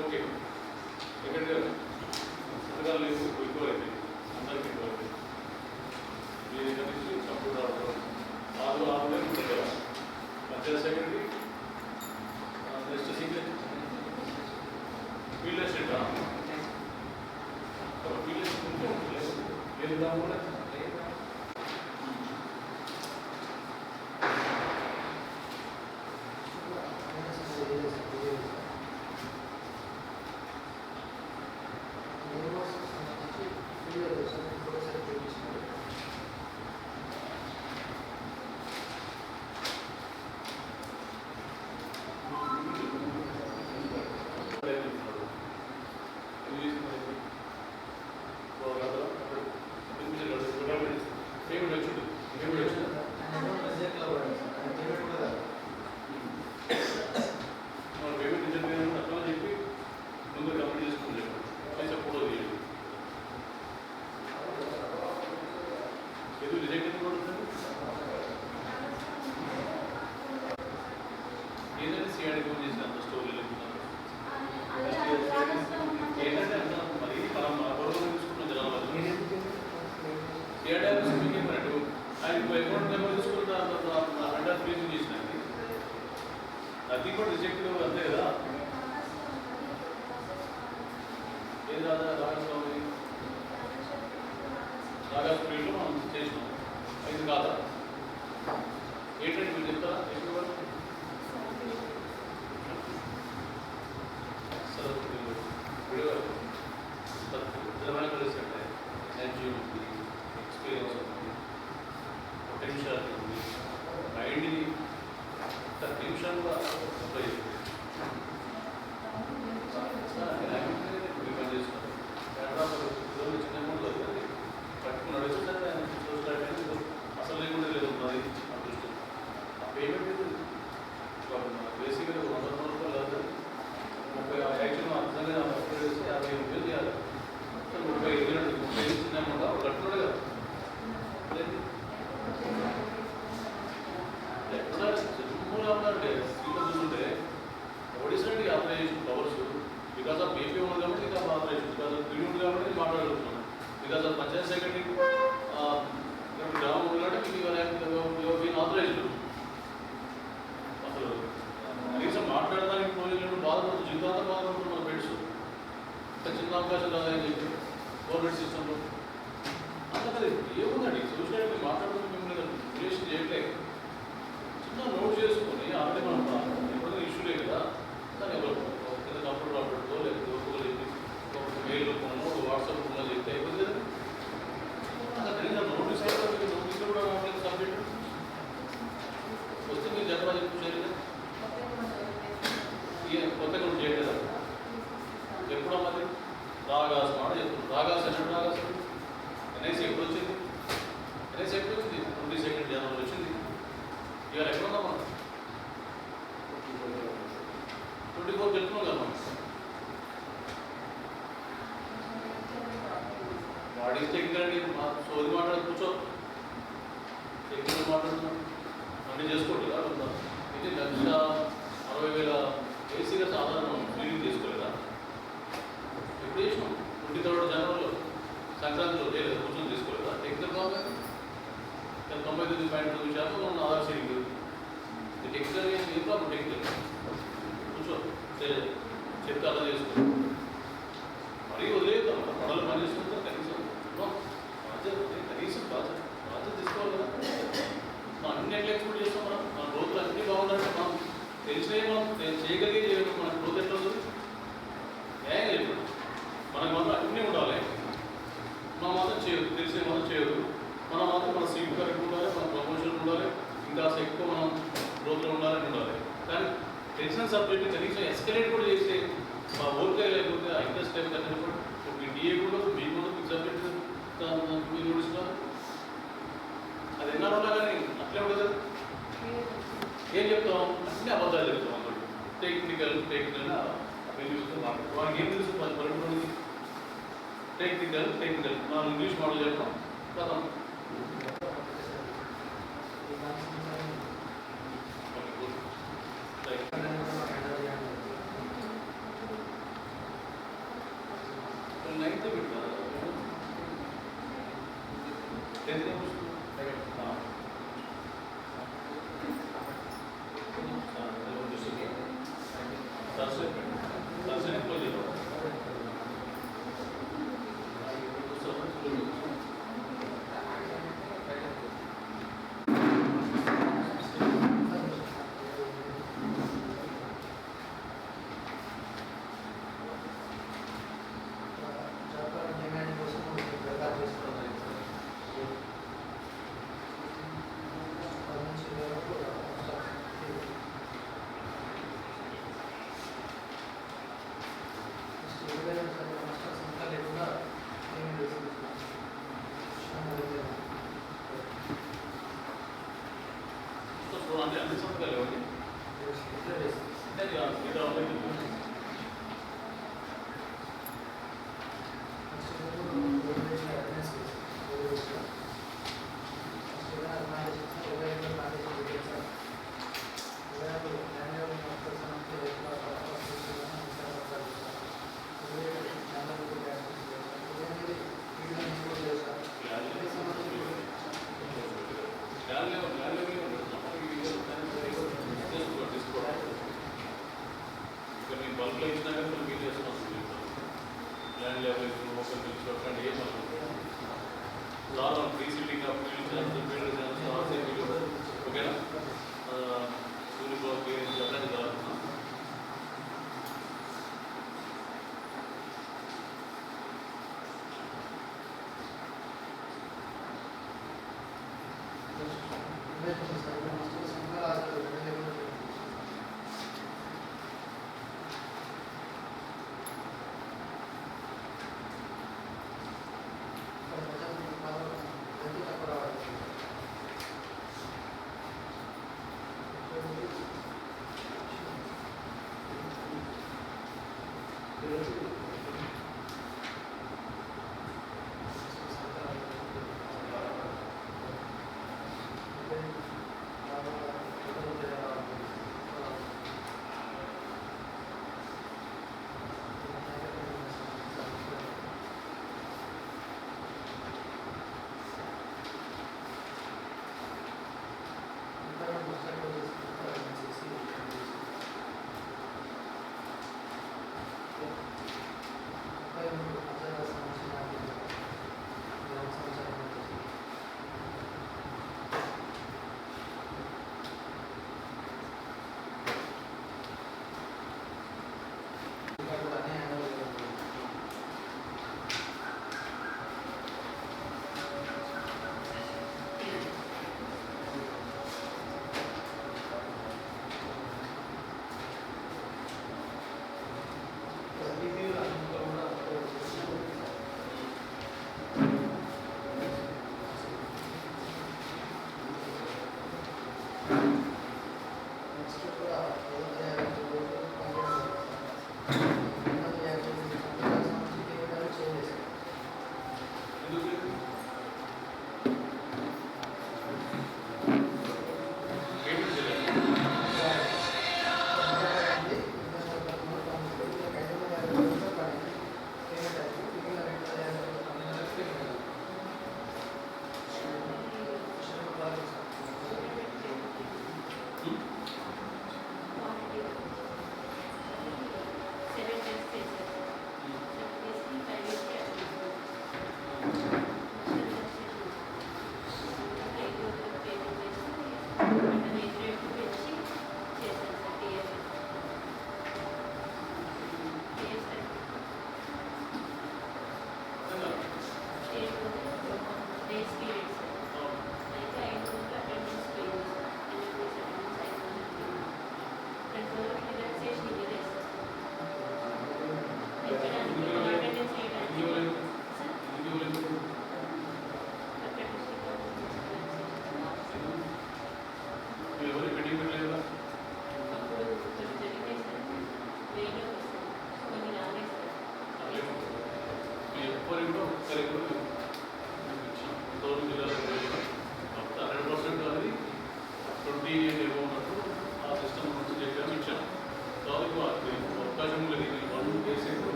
ఓకే ఎక్కడ పుస్తకాలు లేవు ఎక్కువ అయితే అందరికీ ఎక్కువ అయితే మీ దగ్గర నుంచి కంప్యూటర్ ఆరు ఉంటుంది కదా మధ్య secondary next secret field assistant field assistant లేదు దాని కూడా ఏదైనా సిఆర్డీ ఫోన్ చేసిన అంత స్టోరీలు ఏంటంటే అంత మరి మనం అపూర్వంగా చూసుకున్న జనాలు సిఆర్డీ మీకు ఏమన్నట్టు ఆయన అకౌంట్ నెంబర్ చూసుకుంటే అండర్ ఫ్రీజింగ్ చేసినది అది కూడా రిజెక్ట్ అంతే కదా ఏం రాఘస్వామి రాఘస్వామిలో మనం చేసినాం ఇది కాదా ఏంటంటే మీరు చెప్తారా ఎప్పుడు వరకు తెలంగాణ కలిసి ఎన్జిఓ ఉంది ఎక్స్పీరియన్స్ ఉంది పొటెన్షియల్ ఉంది నిమిషంలో అప్లై చేయాలి. పని చేస్తున్నారు చిన్న అమౌంట్ అవుతుంది పట్టుకున్నాడు సార్ అసలు లేకుండా లేదు ఉన్నది అదృష్టం ఆ పేమెంట్ బేసిక్గా 100 రూపాయలు లేదు 30 యాక్చువల్ అర్థంగా అప్లై చేసి 50,000 చేయాలి 35,000 చిన్న అమౌంట్ వాడు కట్టున్నాడు కదా ఎక్కడ జమ్మూలో ఉన్నారంటే స్కీమ్లో చూస్తుంటే ఒడిశాకి authorisation powers because of BP ఉంది కాబట్టి ఇంకా ఆథరైజేషన్ బికాస్ ఆఫ్ పీడీ ఉంది కాబట్టి మాట్లాడుతున్నాను బికాస్ ఆఫ్ పంచాయత్ సెక్రటరీ గ్రామం ఉండాలంటే మీకు ఆథరైజ్డ్ అసలు కనీసం మాట్లాడడానికి పోలీసులు బాధపడుతుంది జీవితాంతం బాధపడుతుంది మన బెడ్స్ ఇంకా చిన్న అవకాశం రాదని చెప్పి గవర్నమెంట్ సిస్టంలో అంతకది ఏముందండి సూసైడ్ మాట్లాడుతుంది మిమ్మల్ని రిలేషన్ చేయట్లేదు చిన్న నోట్ చేసుకొని ఆల్రెడీ మనం ఎప్పుడైనా ఇష్యూ లేదు కదా దాన్ని ఎవరు కింద కంప్యూటర్ ఆపరేటో లేకపోతే ఒక మెయిల్ రూపంలో ఒక వాట్సాప్ రూపంలో చెప్తే అయిపోతుంది కదా అసలు కనీసం నోటీస్ నోటీస్లో కూడా రావట్లేదు సబ్జెక్ట్ వస్తే మీరు చెప్పరా చెప్పు చేయలేదు కొత్తగా నోట్ చేయలేదా ఎప్పుడో మరి రాగాస్ మాట చెప్తున్నాను రాగాస్ ఎన్నడు రాగాస్ ఎన్ఐసి ఎప్పుడు వచ్చింది ఎన్ఐసి ఎప్పుడు వచ్చింది 22 జనవరి వచ్చింది ఇవాళ ఎక్కడున్నాం మనం 24 వెళ్తున్నాం కదా మనం వాడి టెక్నికల్ సోది మాట్లాడి కూర్చో టెక్నికల్ మాట్లాడుతున్నాం అన్నీ చేసుకోండి కదా ఇది 1,60,000 ఏసీగా సాధారణ క్లీనింగ్ చేసుకోలేదా ఎప్పుడు చేసినాం 23 జనవరిలో సంక్రాంతిలో లేదు కూర్చొని తీసుకోలేదా టెక్నికల్ కావాలి 99.9% మనం ఆధార్ షేరింగ్ టెక్నికల్ ఏం ప్రాబ్లం టెక్నికల్ కూర్చో చెప్తే అలా చేసుకో మరీ వదిలేద్దాం పనులు పని చేసుకుంటే కనీసం బాధ్యత తీసుకోవాలి కదా మనం అన్ని ఎట్లా ఎక్స్పెక్ట్ చేస్తాం మన రోజులు అన్నీ బాగుందంటే మనం తెలిసినవి మనం చేయగలిగే చేయడం మన రోజు ఎట్లా ఉంది న్యాయం లేదు మనకు మాత్రం అన్నీ ఉండాలి మనం మాత్రం చేయదు తెలిసిన మాత్రం చేయదు మనం మాత్రం మన సీట్ కరెక్ట్ ఉండాలి మన ప్రమోషన్ ఉండాలి ఇంకా ఎక్కువ మనం గ్రోత్లో ఉండాలి కానీ తెలిసిన సబ్జెక్ట్ కనీసం ఎస్కలేట్ కూడా చేస్తే మా ఓకే లేకపోతే ఆ ఇంట్రెస్ట్ టైం కట్టినప్పుడు మీ డిఏ కూడా మీకు కూడా మీకు సబ్జెక్ట్ మీరు నోటిస్తున్నారు అది ఎన్నో ఉన్నా కానీ అట్లే ఉండదు ఏం చెప్తాం అన్నీ అబద్ధాలు చెప్తాం అందరూ టెక్నికల్ వానికి ఏం తెలుసు పలుకుతుంది టెక్నికల్ మనం ఇంగ్లీష్ మోడల్ చెప్పడం ప్రథం నైన్త్ పెట్టారు అంటే అన్ని సంతకాలు ఇవ్వండి మీ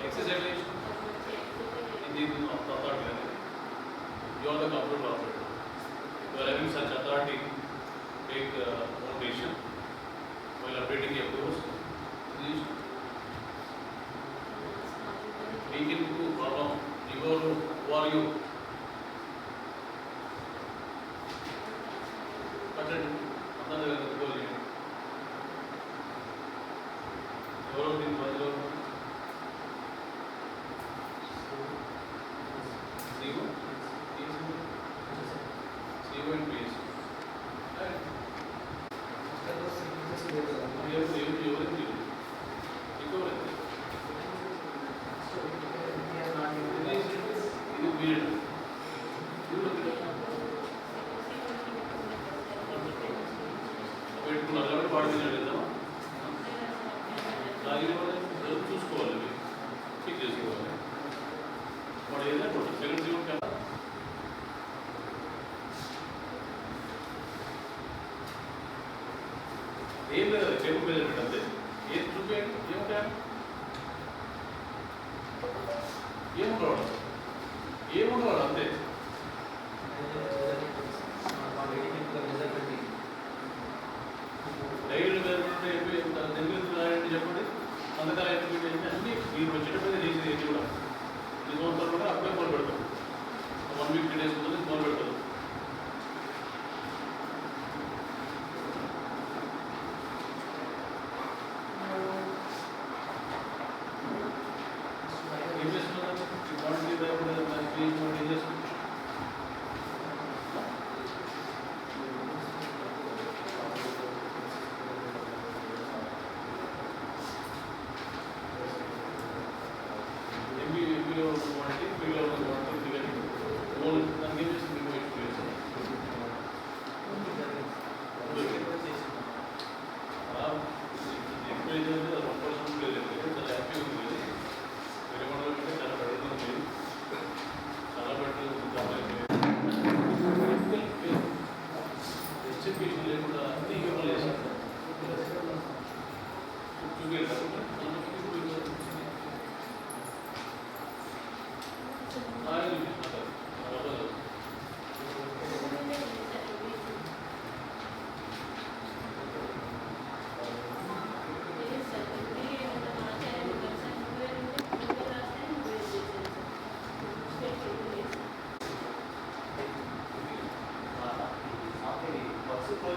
Exercise completion while updating the approvals. Speaking to problem, who are you? another goal. ఎవరో దీని మధ్యలో CEO and PS. చూసుకోవాలి చెక్ చేసుకోవాలి వాడు ఏదైనా సెకండ్ జీవన్ కన్నా ఏం లేదు టేబుల్ మీద పెట్టండి ఏం చూపేయండి ఏముంటాయి ఏముండవాడు అంతే డైరీ చెప్పండి అందుకని అన్ని మీరు వచ్చేటప్పుడు రీజన్ ఏంటి కూడా ఈ సంవత్సరం కూడా అప్పుడే మొదలు పెడతాం 1 వీక్ 3 days ముందు మొదలు పెడతారు ఏం చేస్తున్నారు క్వాంటిటీ ఏం చేస్తున్నారు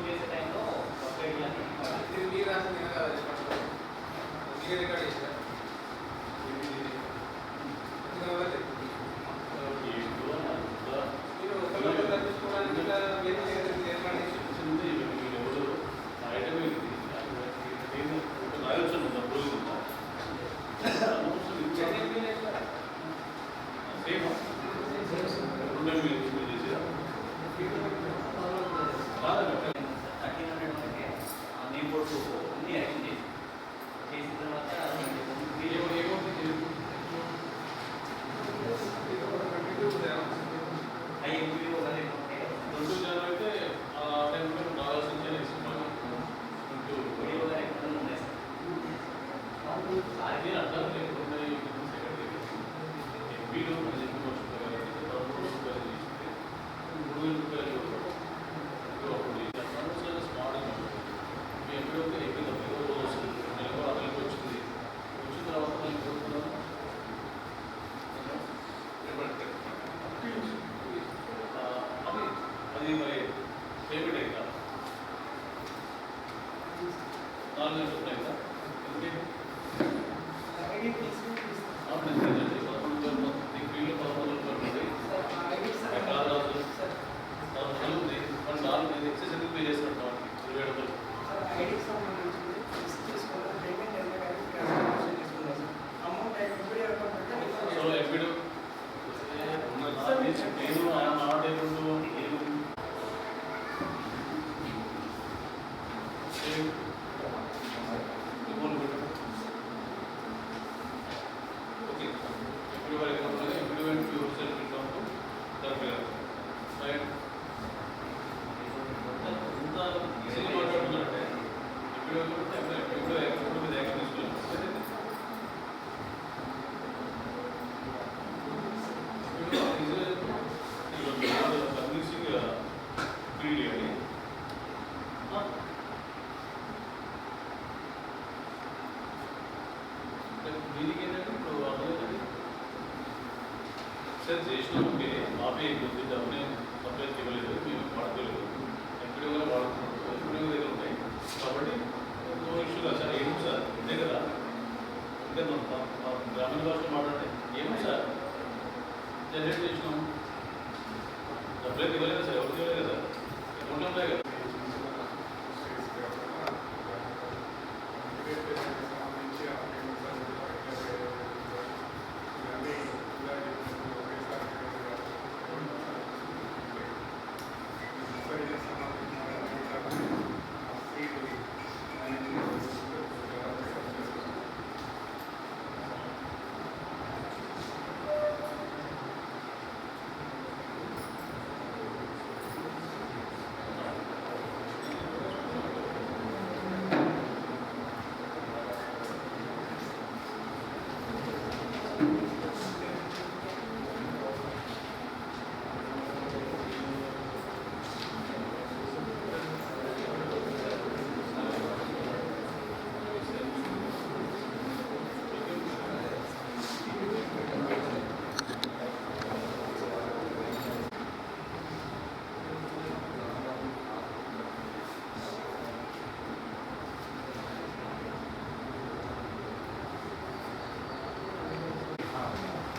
చేసే టైంలో మీరు రాసింది మీరు రికార్డ్ చేశారు మీరు ఒకరిలో తప్పించుకోవడానికి మీరు ఏర్పాటు చేసి దీనికి ఏంటంటే ఇప్పుడు అర్థమైందండి సార్ చేసినామంటే ఆపే కొద్ది డబ్బునే సప్లైకి ఇవ్వలేదు మేము వాడుకోలేదు ఎప్పుడు కూడా వాడుతున్నాం ఎప్పుడు దగ్గర ఉంటాయి కాబట్టి నో ఇష్యూ కాదు సార్ ఏమి సార్ అంతే కదా అంటే గ్రామీణ భాషలో మాట్లాడితే ఏమి సార్ జనరేట్ చేసినాం డబ్బులైతే ఇవ్వలేదు సార్ ఎవరికి ఇవ్వలేదు కదా అకౌంట్లో ఉన్నాయి కదా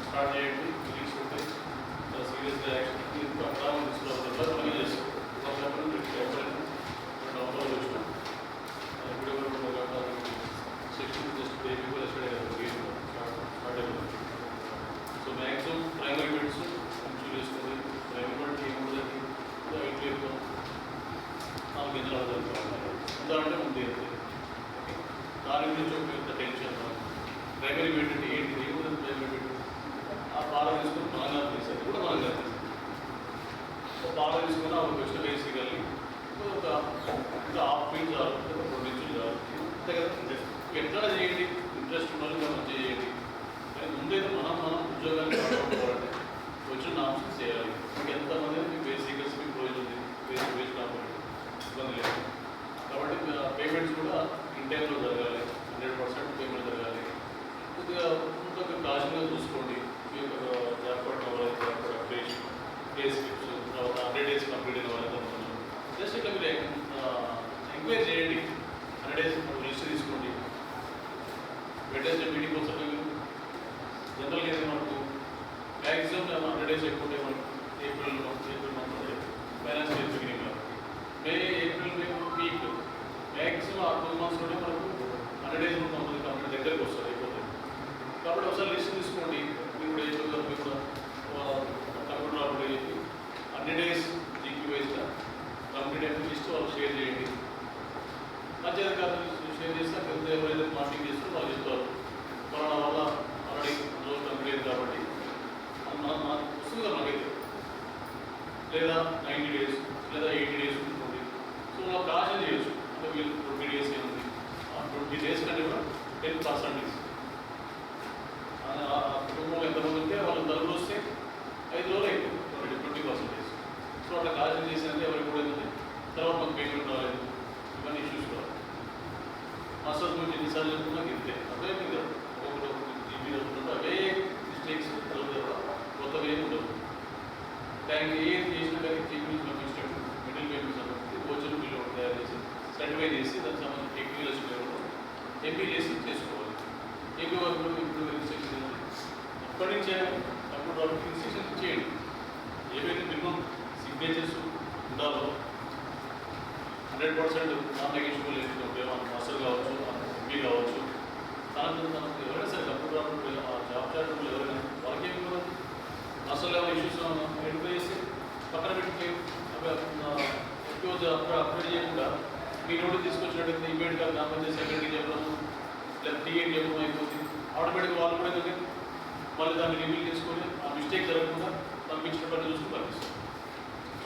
స్టార్ట్ చేయండి రిలీజ్ ఉంటే సీరియస్గా యాక్షన్ అట్లా తీసుకోవాలి మనమే చేస్తాం నవంబర్లో వచ్చినాం ఇప్పుడు సెక్షన్ జస్ట్ బేబీ కూడా స్టార్ట్ అయిపోయింది సో మ్యాక్సిమం ప్రైమరీ బెడ్స్ మంచిగా చేసుకుంది ప్రైమరీ బెడ్ ఏముంటుంది ఇట్లా 4 గింజలు జరుగుతుంది అంటే ఉంది అంతే దాని గురించి ఒక పెద్ద టెన్షన్ ప్రైమరీ బెడ్ అంటే ఏంటి ఏముంటుంది ప్రైమరీ బెడ్ ఆ పాల తీసుకుని మనంగా తీసేది కూడా మనంగా తీసేది పాల తీసుకుని ఒక క్వశ్చన్ వేసి ఒక హాఫ్ ఫీట్ చాలు 2 ఇంచులు చాలు అంతే కదా ఎట్లా చేయండి ఇంట్రెస్ట్ ఉన్నది మనం చేయండి కానీ ముందైతే మనం ఉద్యోగాన్ని కాపాడుకోవాలంటే వచ్చిన ఆప్షన్ చేయాలి మీకు ఎంతమంది మీకు బేసిక్గా మీకు ప్రొవిజన్ ఉంది బేసిక్ వేసి కాబట్టి ఇబ్బంది లేదు కాబట్టి పేమెంట్స్ కూడా ఇన్ టైంలో జరగాలి 100% పేమెంట్ జరగాలి కొద్దిగా ఇంకొక కాజుగా చూసుకోండి జాబ్ పట్టిన జాబ్ అప్డేషన్ డేస్ తర్వాత 100 days కంప్లీట్ అయిన వాళ్ళకి జస్ట్ ఇట్లా మీరు ఎంక్వైరీ చేయండి 100 days లిస్ట్ తీసుకోండి వెంటనే మీటింగ్ వస్తుంది మీరు జనరల్గా అయితే మనకు మ్యాక్సిమం 100 days ఎక్కువ ఉంటాయి మనకు ఏప్రిల్ మంత్ ఫైనాన్స్ ఇయర్ బిగినింగ్లో May April May peak maximum ఆ 2 months మనకు 100 days ఉంటుంది కంపెనీ దగ్గరికి వస్తుంది అయిపోతుంది కాబట్టి ఒకసారి లిస్ట్ తీసుకోండి ఇప్పుడు మీకు కంప్యూటర్ అప్లై చేసి 100 days జీక్యూ వైజ్గా కంప్లీట్ అయిన లిస్ట్ వాళ్ళు షేర్ చేయండి మంచిది కాదు షేర్ చేస్తే ఎవరైతే మార్కింగ్ చేస్తారో వాళ్ళు చెప్తారు కరోనా వల్ల ఆల్రెడీ రోజు కంప్లీట్ కాబట్టి వస్తుంది కదా మనకైతే లేదా 90 days లేదా 80 days ఉంటుంది సో మనం కాషన్ చేయొచ్చు అంటే వీళ్ళు 20 days ఉంది ఆ 20 days కంటే కూడా 10% కుటుంబంలో ఎంతమంది ఉంటే వాళ్ళు 4 వస్తే 5 రోజులు అయిపోయింది 20%. సో అట్లా కాషన్ చేసినంటే ఎవరికి కూడా ఏంటంటే తర్వాత మాకు పేమెంట్ రాలేదు ఇవన్నీ ఇష్యూస్ రావాలి మాస్టర్స్ గురించి ఎన్నిసార్లు చెప్తున్నా ఇంతే అదే కదా ఒక్కొక్కటి జీబీ చదువుతుంటే అవే మిస్టేక్స్ చదువుతారు కొత్తగా ఏమి ఉండదు దానికి ఏం చేసినా కానీ జీబీ పంపించినట్టు మిడిల్ పేమెంట్స్ సంబంధించి కోచర్ బిల్లు తయారు చేసి సర్టిఫై చేసి దానికి సంబంధించి టెక్నికల్ లెవెల్లో ఎంపీ చేసి చేసుకోవాలి ఏపీ వరకు ఇప్పుడు రిజిస్ట్రేషన్ ఇప్పటి నుంచే కంప్యూటర్ రిజిస్ట్రేషన్ చేయండి ఏవైతే మినిమం సిగ్నేచర్స్ ఉండాలో 100% నాన్ నెగోషియబుల్ ఏంటంటే మాస్టర్ కావచ్చు ఎంపీ కావచ్చు తనకు ఎవరైనా సరే కంప్యూటర్ జాబ్ చార్టర్లు ఎవరైనా వాళ్ళకి ఏమి కూడా అసలు ఏమైనా ఇష్యూస్ వెరిఫై చేసి పక్కన పెట్టి ఎక్కువ అప్డేట్ చేయకుండా మీ నోటీస్ తీసుకొచ్చినట్టయితే ఇమీడియట్గా కాకపోతే సెక్రటరీ చెప్పడం లేదా టీఏ చెప్పడం అయిపోతుంది ఆటోమేటిక్గా వాళ్ళు కూడా ఏంటంటే మళ్ళీ దాన్ని రివ్యూ చేసుకొని ఆ మిస్టేక్ జరగకుండా పంపించిన పని చూసుకుని పంపిస్తారు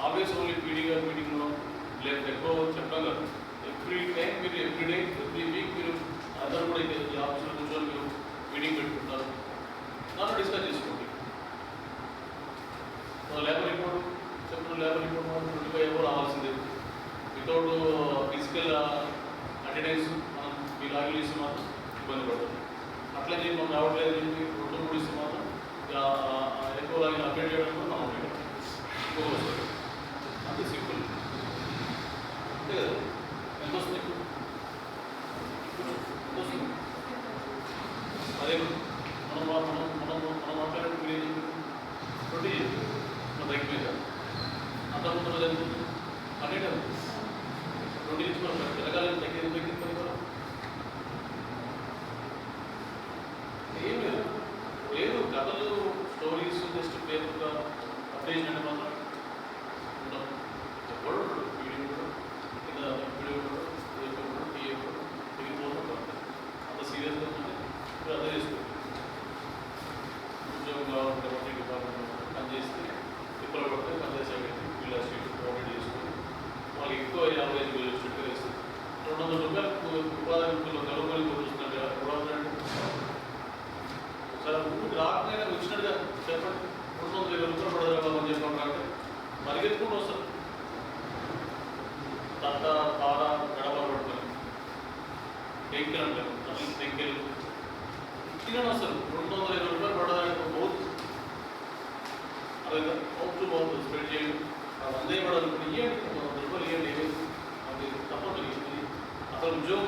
ఆల్వేస్ ఓన్లీ పీడీ గారు మీటింగ్లో లేదా ఎక్కువ చెప్పడం కాదు ఎవ్రీ టైం మీరు ఎవ్రీడే ఎవ్రీ వీక్ మీరు అందరూ కూడా ఈ ఆఫీస్లో కూర్చొని మీరు మీటింగ్ పెట్టుకుంటారు దాన్ని డిస్కస్ చేసుకోండి లేబర్ రిపోర్ట్ చెప్పిన లేబర్ రిపోర్ట్ 25 ఎవరు రావాల్సిందే వితౌట్ ఫిజికల్ అటెండెన్స్ మనం మీ లాగిల్ చేసి మాత్రం ఇబ్బంది పడుతుంది అట్లా నేను మనం రావట్లేదు చెప్పి 2-3 ఇస్తే మాత్రం ఎక్కువ అప్డేట్ చేయడం కూడా మనం వస్తుంది. అంతే సింపుల్. అంతే కదా, ఎంత వస్తుంది ఇప్పుడు? ఎంత వస్తుంది? అదే మనం మాట్లాడేటప్పుడు మీరు ఏం చెప్పారు? 20 మన తగ్గిపోయిందా? అంతకుముందు రోజు ఎంత 100 20 నుంచి మనం తెలగాలని తగ్గింది కదా. ఏం లేదు, లేదు కథలు స్టోరీస్ జస్ట్ పేపర్గా అప్డేషన్ అంటే మాత్రం ఉంటాం. ఎవరు ఉంటాడు, వీడియో కూడా కింద వీడియో కూడా పేపర్ కూడా టీఏ కూడా దిగిపోతాం. అంత సీరియస్గా ఉంటే ఇప్పుడు అదే చేసుకోవచ్చు. ఉద్యోగం కావాలంటే ఒకటి డిపార్ట్మెంట్ పనిచేస్తే తిప్పలు పడితే పనిచేసే వీళ్ళ స్టేట్ ప్రొవైడ్ చేసుకొని వాళ్ళకి ఎక్కువ 55,000 స్టేట్ వేస్తుంది. 200 రూపాయలు ఉపాధి వృత్తుల్లో కలుగుబడి చూస్తున్నట్టు ఎవరు సార్ ఊరికి రాకపోయినా వచ్చినట్టుగా చెప్పండి. 320 రూపాయలు పడదాం అని చెప్పాం కాబట్టి పరిగెత్తుకుంటూ వస్తారు. తట్ట పార గడప పడుతుంది టెంకెలు అంటారు, అసలు టెంకెలు తినని వస్తారు. 220 రూపాయలు పడడానికి పోతుంది. అదే అవుతూ బాగుంటుంది స్ప్రెడ్ చేయండి. వందే పడాలి ఇవ్వండి, 200 రూపాయలు ఇవ్వండి. ఏమైంది అది తప్పదు. అసలు ఉద్యోగం